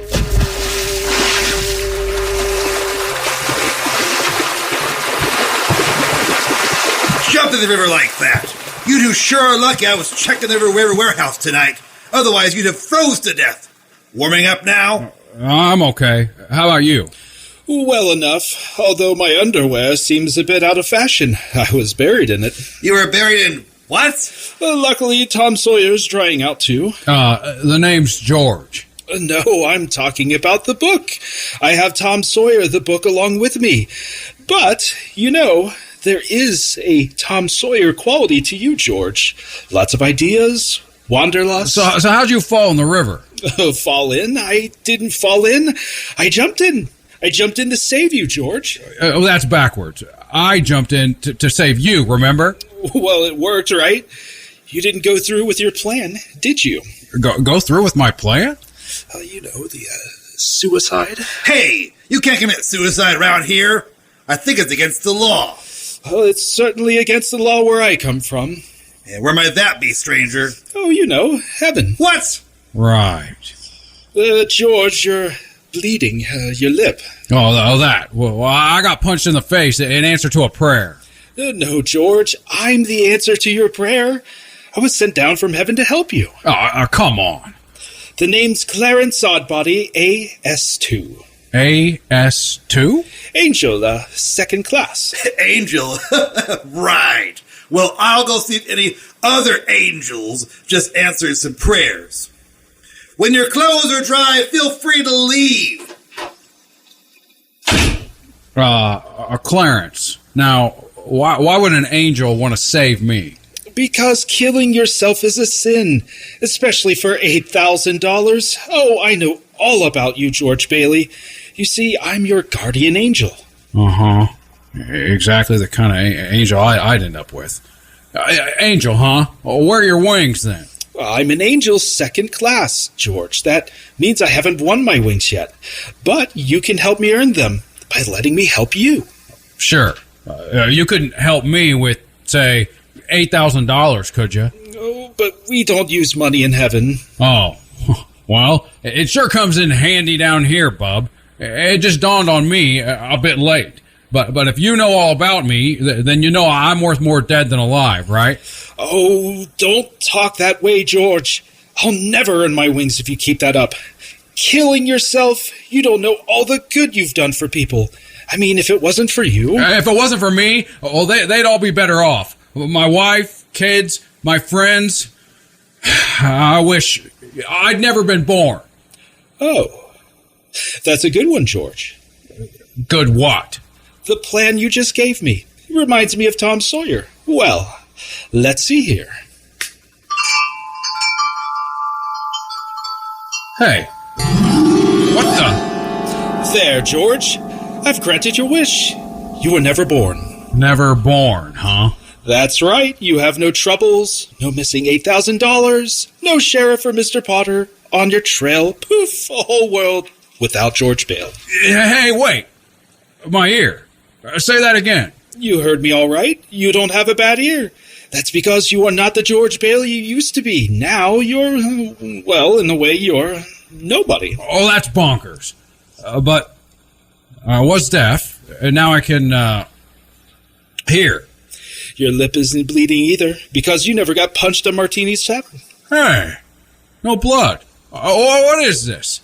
Jump in the river like that. You two sure are lucky I was checking the river warehouse tonight. Otherwise, you'd have froze to death. Warming up now? I'm okay. How about you? Well enough, although my underwear seems a bit out of fashion. I was buried in it. You were buried in what? Luckily, Tom Sawyer's drying out too. The name's George. No, I'm talking about the book. I have Tom Sawyer, the book, along with me. But, there is a Tom Sawyer quality to you, George. Lots of ideas, wanderlust. So how'd you fall in the river? Fall in? I didn't fall in. I jumped in. I jumped in to save you, George. That's backwards. I jumped in to save you, remember? Well, it worked, right? You didn't go through with your plan, did you? Go through with my plan? The suicide. Hey, you can't commit suicide around here. I think it's against the law. Well, it's certainly against the law where I come from. And where might that be, stranger? Oh, heaven. What? Right. George, you're bleeding. Your lip. Oh, that. Well, I got punched in the face in answer to a prayer. No, George. I'm the answer to your prayer. I was sent down from heaven to help you. Oh, come on. The name's Clarence Oddbody, AS2. AS2? Angel, second class. Angel? Right. Well, I'll go see if any other angels just answered some prayers. When your clothes are dry, feel free to leave. Clarence. Now, why would an angel want to save me? Because killing yourself is a sin, especially for $8,000. Oh, I know all about you, George Bailey. You see, I'm your guardian angel. Uh-huh. Exactly the kind of angel I'd end up with. Angel, huh? Where are your wings, then? I'm an angel second class, George. That means I haven't won my wings yet. But you can help me earn them by letting me help you. Sure. You couldn't help me with, say, $8,000, could you? Oh, but we don't use money in heaven. Oh, well, it sure comes in handy down here, bub. It just dawned on me a bit late. But if you know all about me, then you know I'm worth more dead than alive, right? Oh, don't talk that way, George. I'll never earn my wings if you keep that up. Killing yourself, you don't know all the good you've done for people. I mean, if it wasn't for you... If it wasn't for me, well, they'd all be better off. My wife, kids, my friends. I wish I'd never been born. Oh, that's a good one, George. Good what? The plan you just gave me. It reminds me of Tom Sawyer. Well, let's see here. Hey, what the? There, George. I've granted your wish. You were never born. Never born, huh? That's right. You have no troubles, no missing $8,000, no sheriff or Mr. Potter on your trail. Poof, a whole world without George Bailey. Hey, wait. My ear. Say that again. You heard me all right. You don't have a bad ear. That's because you are not the George Bailey you used to be. Now you're, well, in a way, you're nobody. Oh, that's bonkers. But I was deaf, and now I can hear. Your lip isn't bleeding either, because you never got punched at Martini's tavern. Hey, no blood. What is this?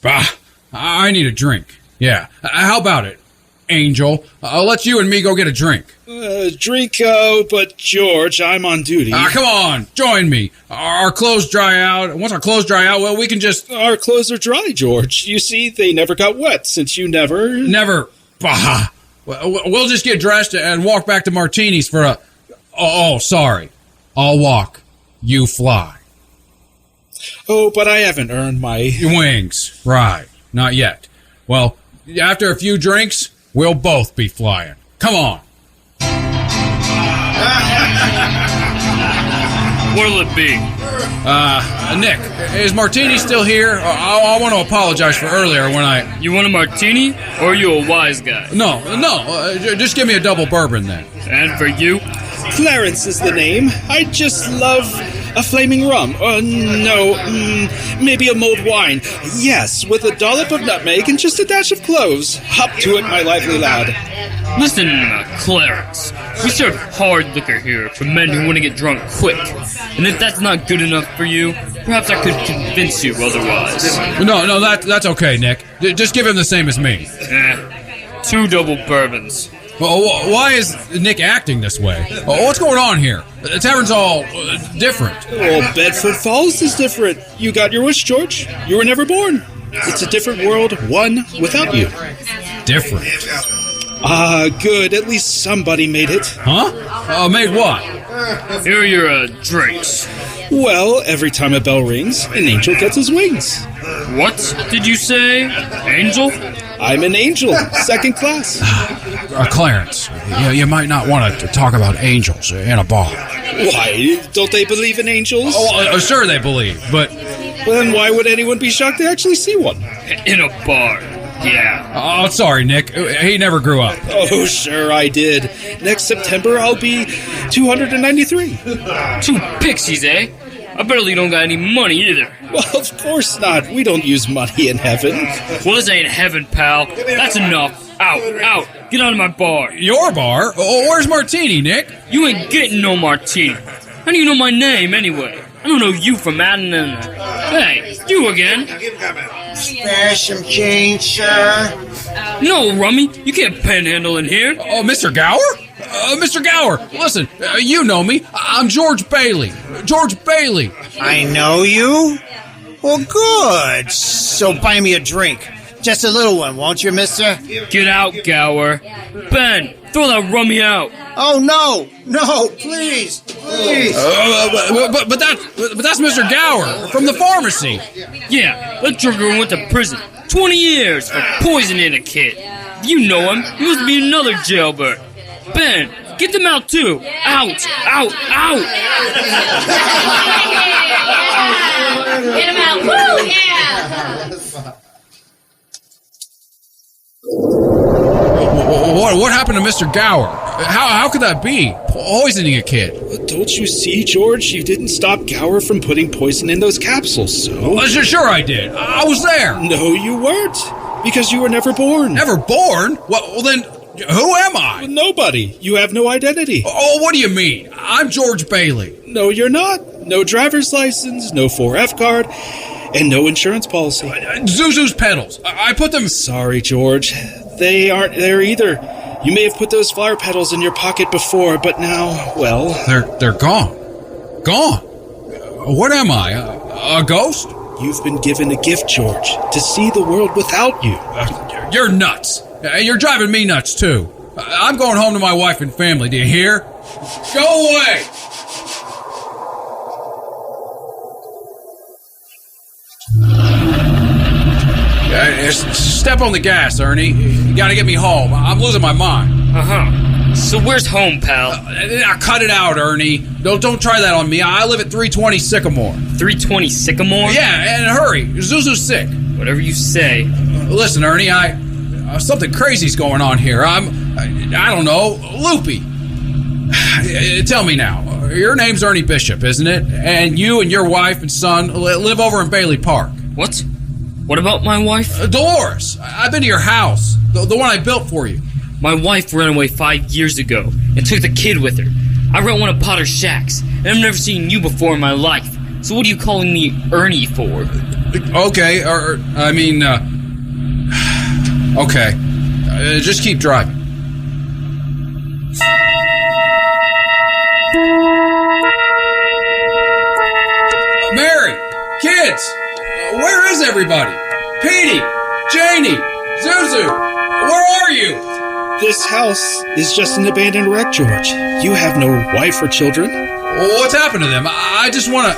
Bah, I need a drink. Yeah, how about it, Angel? I'll let you and me go get a drink. Drinko, but George, I'm on duty. Come on, join me. Our clothes dry out. Once our clothes dry out, well, we can just... Our clothes are dry, George. You see, they never got wet since you never... Never. Bah. We'll just get dressed and walk back to Martini's for a... Oh, sorry. I'll walk. You fly. Oh, but I haven't earned my... Wings. Right. Not yet. Well, after a few drinks, we'll both be flying. Come on. What'll it be? Nick, is Martini still here? I want to apologize for earlier when I... You want a martini, or are you a wise guy? No, just give me a double bourbon then. And for you? Clarence is the name. I just love a flaming rum. Maybe a mulled wine. Yes, with a dollop of nutmeg and just a dash of cloves. Hop to it, my lively lad. Listen, Clarence. We serve hard liquor here for men who want to get drunk quick. And if that's not good enough for you, perhaps I could convince you otherwise. No, that's okay, Nick. Just give him the same as me. 2 double bourbons. Well, why is Nick acting this way? What's going on here? The tavern's all different. Well, Bedford Falls is different. You got your wish, George. You were never born. It's a different world, one without you. Different? Good. At least somebody made it. Huh? Made what? Here are your drinks. Well, every time a bell rings, an angel gets his wings. What did you say? Angel? I'm an angel, second class. Clarence, you might not want to talk about angels in a bar. Why? Don't they believe in angels? Sure they believe, but... Well, then why would anyone be shocked to actually see one? In a bar, yeah. Oh, sorry, Nick. He never grew up. Oh, sure I did. Next September, I'll be 293. 2 pixies, eh? I barely don't got any money either. Well, of course not. We don't use money in heaven. Well, this ain't heaven, pal. That's enough. Out. Get out of my bar. Your bar? Where's Martini, Nick? You ain't getting no martini. How do you know my name, anyway? I don't know you from Adam and... Hey, you again. Spare some change, sir. No, Rummy. You can't panhandle in here. Oh, Mr. Gower? Mr. Gower, listen, you know me. I'm George Bailey. George Bailey. I know you? Well, good. So buy me a drink. Just a little one, won't you, mister? Get out, Gower. Ben, throw that Rummy out. Oh, no, please. But that's Mr. Gower from the pharmacy. Yeah, that drugger went to prison. 20 years for poisoning a kid. You know him. He must be another jailbird. Ben, get them out too. Out. Get him out. Woo, yeah. What happened to Mr. Gower? How could that be? Poisoning a kid. Don't you see, George? You didn't stop Gower from putting poison in those capsules, so... Sure I did. I was there. No, you weren't. Because you were never born. Never born? Well, then, who am I? Nobody. You have no identity. Oh, what do you mean? I'm George Bailey. No, you're not. No driver's license, no 4F card, and no insurance policy. Zuzu's pedals. I put them... Sorry, George. They aren't there either. You may have put those flower petals in your pocket before, but now, well... They're gone. Gone. What am I? A ghost? You've been given a gift, George, to see the world without you. You're nuts. You're driving me nuts, too. I'm going home to my wife and family, do you hear? Go away! Step on the gas, Ernie. You gotta get me home. I'm losing my mind. Uh-huh. So where's home, pal? Cut it out, Ernie. Don't try that on me. I live at 320 Sycamore. 320 Sycamore? Yeah, and hurry. Zuzu's sick. Whatever you say. Listen, Ernie, something crazy's going on here. I don't know, loopy. Tell me now. Your name's Ernie Bishop, isn't it? And you and your wife and son live over in Bailey Park. What? What about my wife? Dolores. I've been to your house. The one I built for you. My wife ran away 5 years ago and took the kid with her. I rent one of Potter's shacks, and I've never seen you before in my life. So what are you calling me Ernie for? Okay, okay. Just keep driving. Mary! Kids! Where is everybody? Petey! Janie! Zuzu! Where are you? This house is just an abandoned wreck, George. You have no wife or children. What's happened to them? I just want to...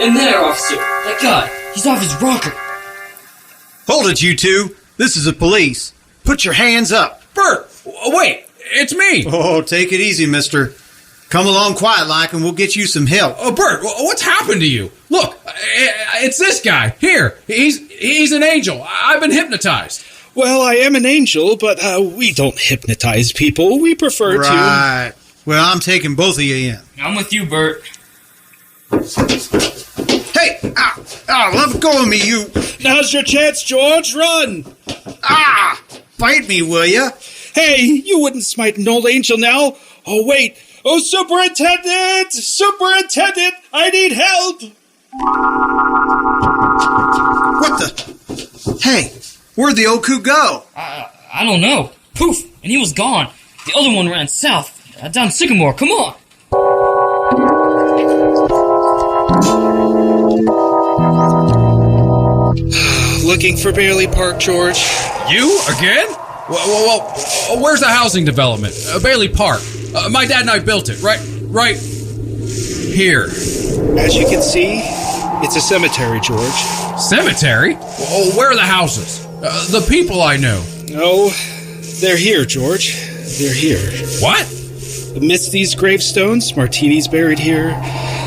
In there, officer. That guy. He's off his rocker. Hold it, you two. This is the police. Put your hands up. Bert! Wait! It's me! Oh, take it easy, mister. Come along quiet-like and we'll get you some help. Oh, Bert, what's happened to you? Look, it's this guy. Here. He's an angel. I've been hypnotized. Well, I am an angel, but we don't hypnotize people. We prefer to... Right. Well, I'm taking both of you in. I'm with you, Bert. Hey! Let go of me, you... Now's your chance, George. Run! Bite me, will ya? Hey, you wouldn't smite an old angel now. Oh, wait. Oh, Superintendent! Superintendent! I need help! What the... Hey, where'd the old coot go? I don't know. Poof! And he was gone. The other one ran south. Down Sycamore. Come on! Looking for Bailey Park, George. You? Again? Well, where's the housing development? Bailey Park. My dad and I built it. Right here. As you can see, it's a cemetery, George. Cemetery? Oh, where are the houses? The people I know. Oh, they're here, George. They're here. What? Amidst these gravestones, Martini's buried here.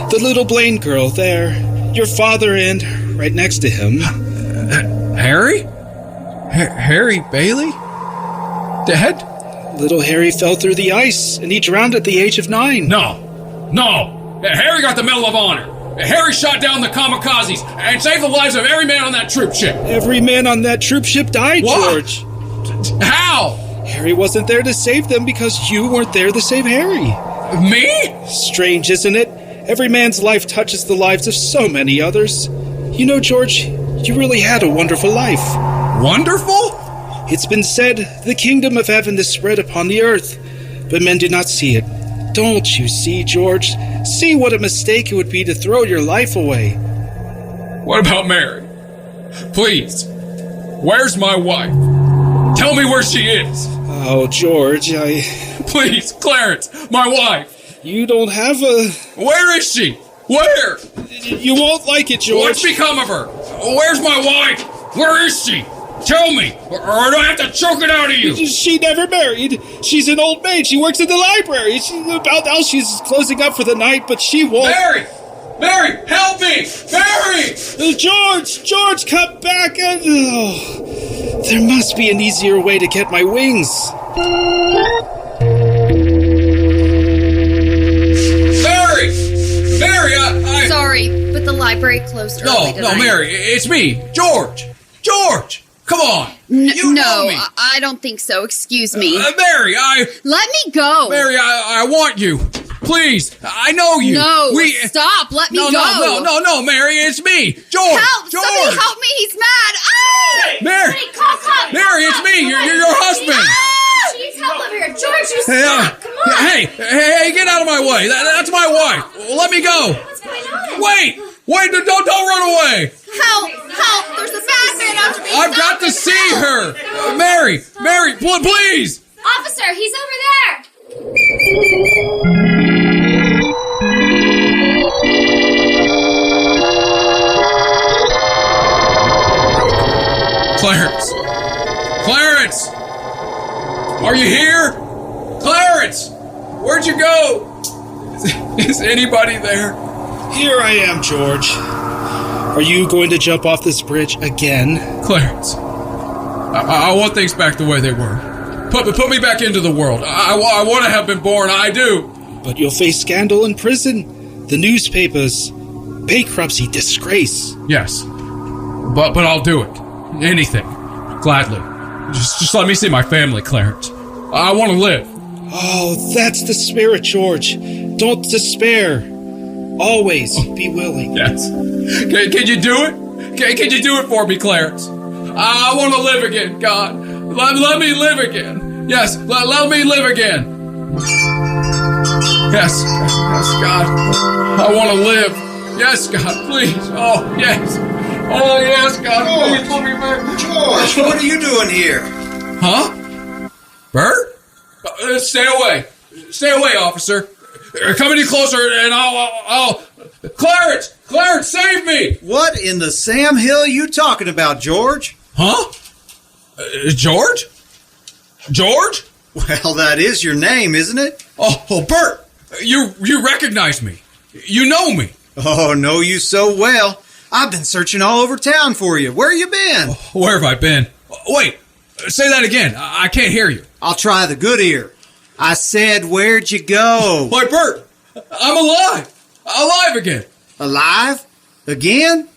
The little Blaine girl there. Your father and right next to him. Harry? Harry Bailey? Dead? Little Harry fell through the ice, and he drowned at the age of 9. No! Harry got the Medal of Honor. Harry shot down the kamikazes and saved the lives of every man on that troop ship. Every man on that troop ship died, what? George. How? Harry wasn't there to save them because you weren't there to save Harry. Me? Strange, isn't it? Every man's life touches the lives of so many others. You know, George, you really had a wonderful life. Wonderful? It's been said the kingdom of heaven is spread upon the earth, but men do not see it. Don't you see, George? See what a mistake it would be to throw your life away. What about Mary? Please, where's my wife? Tell me where she is. Oh, George, Please, Clarence, my wife. You don't have a... Where is she? Where? You won't like it, George. What's become of her? Where's my wife? Where is she? Tell me, or do I have to choke it out of you? She never married. She's an old maid. She works in the library. About now she's closing up for the night, but she won't. Mary, help me! Mary! George, come back! There must be an easier way to get my wings. Mary, I... Sorry, but the library closed early tonight. No, Mary, it's me, George! Come on! You know me. I don't think so. Excuse me. Mary, Let me go! Mary, I want you. Please, I know you. No, stop. Let me go. No, Mary, it's me, George. Help! George. Somebody help me! He's mad! Ah! Mary, it's me. You're your husband. Ah! She needs help over here. George, you stop. Come on. Hey, get out of my way. That's my wife. Let me go. What's going on? Wait, don't run away. Help! There's a bad man after me. I've got to see her. Mary, please. Officer, he's over there. Clarence! Are you here? Clarence! Where'd you go? Is anybody there? Here I am, George. Are you going to jump off this bridge again? Clarence, I want things back the way they were. Put me back into the world. I want to have been born, I do. But you'll face scandal in prison. The newspapers. Bankruptcy, disgrace. Yes. But I'll do it. Anything. Gladly. Just let me see my family, Clarence. I want to live. Oh, that's the spirit, George. Don't despair. Always be willing. Yes. Can you do it? Can you do it for me, Clarence? I want to live again, God. Let me live again. Yes, let me live again. Yes, God. I want to live. Yes, God, please. Oh, yes. Oh, yes, God, please let me back. George, what are you doing here? Huh? Bert? Stay away. Stay away, officer. Come any closer and I'll... Clarence, save me! What in the Sam Hill you talking about, George? Huh? George? Well, that is your name, isn't it? Oh, Bert, you recognize me. You know me. Oh, know you so well. I've been searching all over town for you. Where you been? Where have I been? Wait, say that again. I can't hear you. I'll try the good ear. I said, where'd you go? Why, Bert, I'm alive. Alive again. Alive? Again?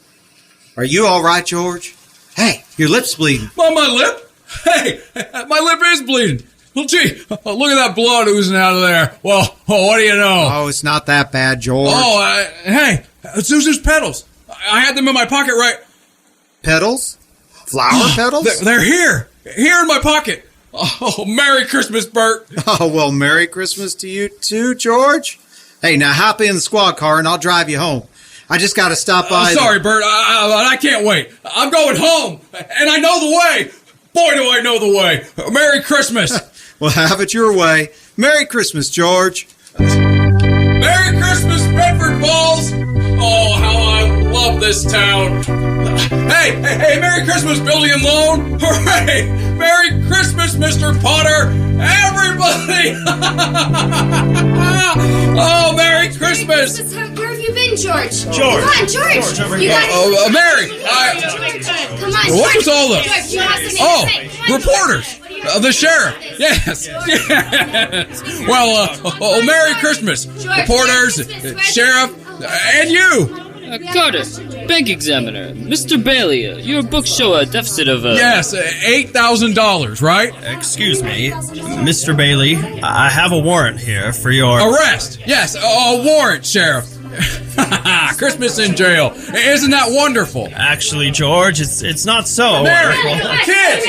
Are you all right, George? Hey, your lip's bleeding. My lip? Hey, my lip is bleeding. Well, gee, look at that blood oozing out of there. Well, what do you know? Oh, it's not that bad, George. Oh, hey, Zuzu's petals. I had them in my pocket, right? Petals? Flower petals? They're here in my pocket. Oh, Merry Christmas, Bert. Oh, well, Merry Christmas to you too, George. Hey, now hop in the squad car and I'll drive you home. I just got to stop by. Sorry, Bert, I can't wait. I'm going home, and I know the way. Boy, do I know the way. Merry Christmas. Well, have it your way. Merry Christmas, George. Merry Christmas, Bedford Falls. Oh, how I love this town. Hey, Merry Christmas, Building and Loan. Hooray! Merry Christmas, Mr. Potter. Everybody. Oh, Merry Christmas. Where have you been, George? George. Come on, George. You Mary. Come on, What was all this? George, you have something to say. Reporters. The sheriff. Yes. Well, Merry Christmas. Reporters, sheriff, and you. Carter, bank examiner. Mr. Bailey, your books show a deficit of... Yes, $8,000, right? Excuse me, Mr. Bailey, I have a warrant here for your... Arrest! Yes, a warrant, Sheriff. Christmas in jail. Isn't that wonderful? Actually, George, it's not so. Mary, kids,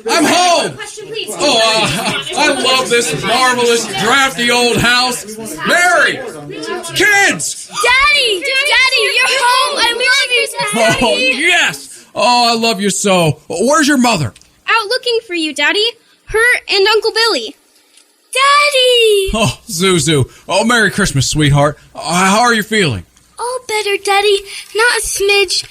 I'm home. Oh, I love this marvelous, drafty old house. Mary, kids. Daddy, you're home. I love you, Daddy. Oh, yes. Oh, I love you so. Where's your mother? Out looking for you, Daddy. Her and Uncle Billy. Daddy! Oh, Zuzu. Oh, Merry Christmas, sweetheart. How are you feeling? All better, Daddy. Not a smidge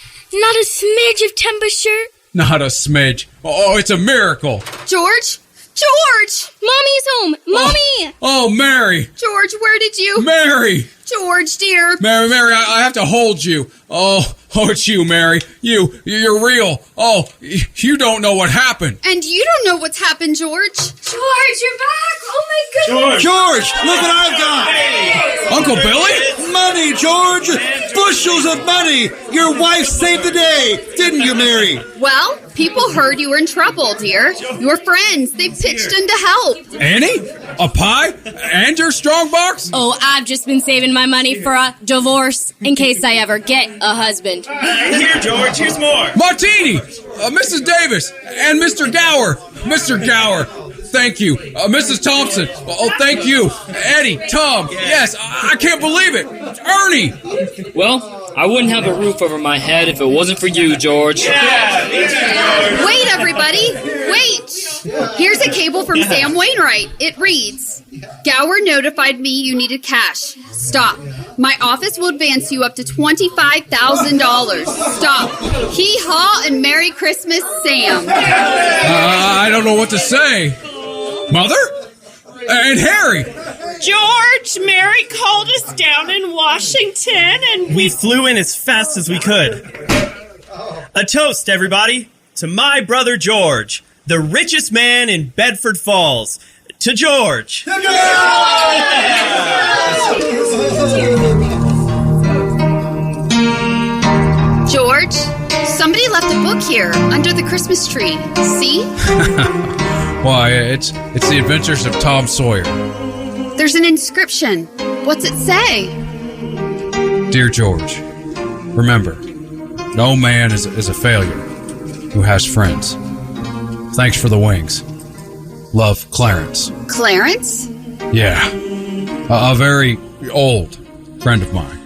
of temperature. Not a smidge. Oh, it's a miracle. George? George! Mommy's home! Mommy! Oh, Mary! George, where did you... Mary! George, dear. Mary, I have to hold you. Oh, it's you, Mary. You're real. Oh, you don't know what happened. And you don't know what's happened, George. George, you're back. Oh, my goodness. George, look what I've got. Uncle Billy? Money, George. Bushels of money. Your wife saved the day, didn't you, Mary? Well, people heard you were in trouble, dear. Your friends, they pitched in to help. Annie? A pie? And your strong box? Oh, I've just been saving my money for a divorce in case I ever get a husband. Here, George, here's more. Martini! Mrs. Davis! And Mr. Gower! Mr. Gower! Thank you. Mrs. Thompson! Oh, thank you. Eddy, Tom, yes, I can't believe it. Ernie! Well, I wouldn't have a roof over my head if it wasn't for you, George. Yeah. Wait, everybody! Wait! Here's a cable from Sam Wainwright. It reads, Gower notified me you needed cash. Stop. My office will advance you up to $25,000. Stop. Hee-haw and Merry Christmas, Sam. I don't know what to say. Mother? And Harry? George, Mary called us down in Washington and we flew in as fast as we could. A toast, everybody, to my brother George, the richest man in Bedford Falls. To George! George, somebody left a book here under the Christmas tree. See? Why, it's the Adventures of Tom Sawyer. There's an inscription. What's it say? Dear George, remember, no man is a failure who has friends. Thanks for the wings. Love, Clarence. Clarence? Yeah, a very old friend of mine.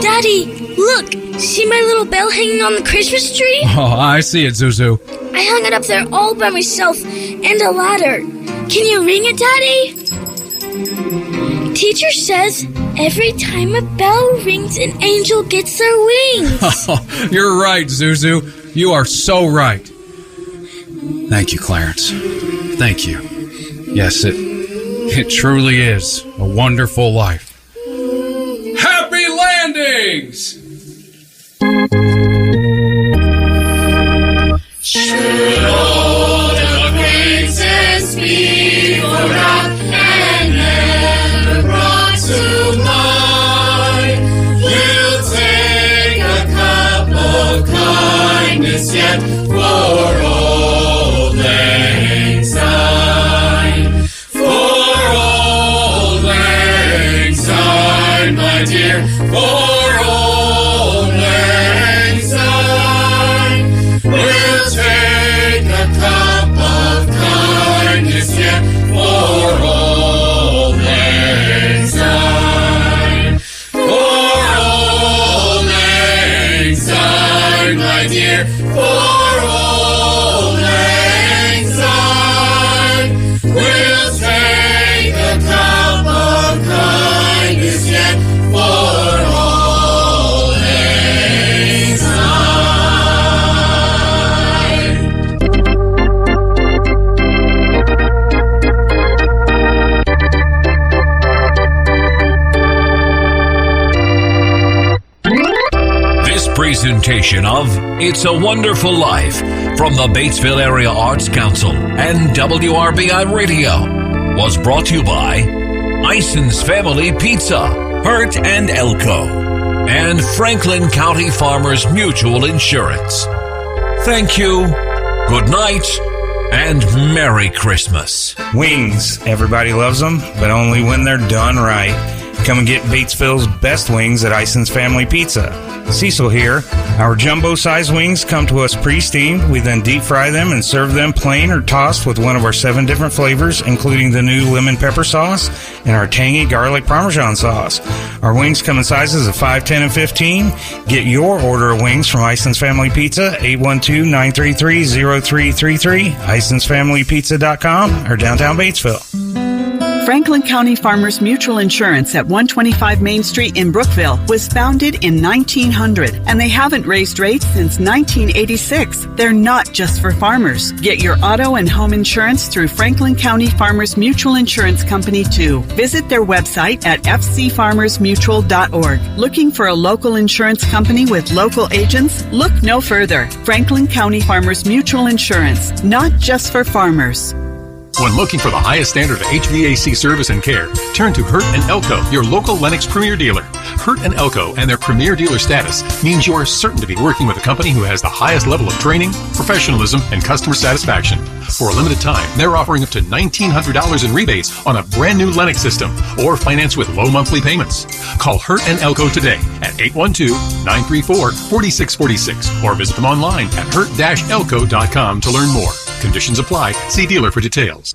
Daddy, look! See my little bell hanging on the Christmas tree? Oh, I see it, Zuzu. I hung it up there all by myself and a ladder. Can you ring it, Daddy? Teacher says every time a bell rings, an angel gets their wings. You're right, Zuzu. You are so right. Thank you, Clarence. Thank you. Yes, it truly is a wonderful life. Happy landings! Should old acquaintance be forgot and never brought to mind, we'll take a cup of kindness yet for old Lang Syne. For old Lang Syne, my dear, for old Lang Syne. We'll take a cup of kindness yet for old Lang Syne. For old Lang Syne, my dear, for old Lang Syne. We'll take a cup of kindness yet for old Lang Syne. This presentation of It's a Wonderful Life from the Batesville Area Arts Council and WRBI Radio was brought to you by Ison's Family Pizza, Hurt and Elko, and Franklin County Farmers Mutual Insurance. Thank you, good night, and Merry Christmas. Wings. Everybody loves them, but only when they're done right. Come and get Batesville's best wings at Ison's Family Pizza. Cecil here. Our jumbo-sized wings come to us pre-steamed. We then deep fry them and serve them plain or tossed with one of our 7 different flavors, including the new lemon pepper sauce and our tangy garlic parmesan sauce. Our wings come in sizes of 5, 10, and 15. Get your order of wings from Ison's Family Pizza, 812-933-0333, IsonsFamilyPizza.com, or downtown Batesville. Franklin County Farmers Mutual Insurance at 125 Main Street in Brookville was founded in 1900, and they haven't raised rates since 1986. They're not just for farmers. Get your auto and home insurance through Franklin County Farmers Mutual Insurance Company, too. Visit their website at fcfarmersmutual.org. Looking for a local insurance company with local agents? Look no further. Franklin County Farmers Mutual Insurance, not just for farmers. When looking for the highest standard of HVAC service and care, turn to Hurt & Elko, your local Lennox Premier dealer. Hurt & Elko and their Premier dealer status means you are certain to be working with a company who has the highest level of training, professionalism, and customer satisfaction. For a limited time, they're offering up to $1,900 in rebates on a brand new Lennox system or finance with low monthly payments. Call Hurt & Elko today at 812-934-4646 or visit them online at hurt-elko.com to learn more. Conditions apply. See dealer for details.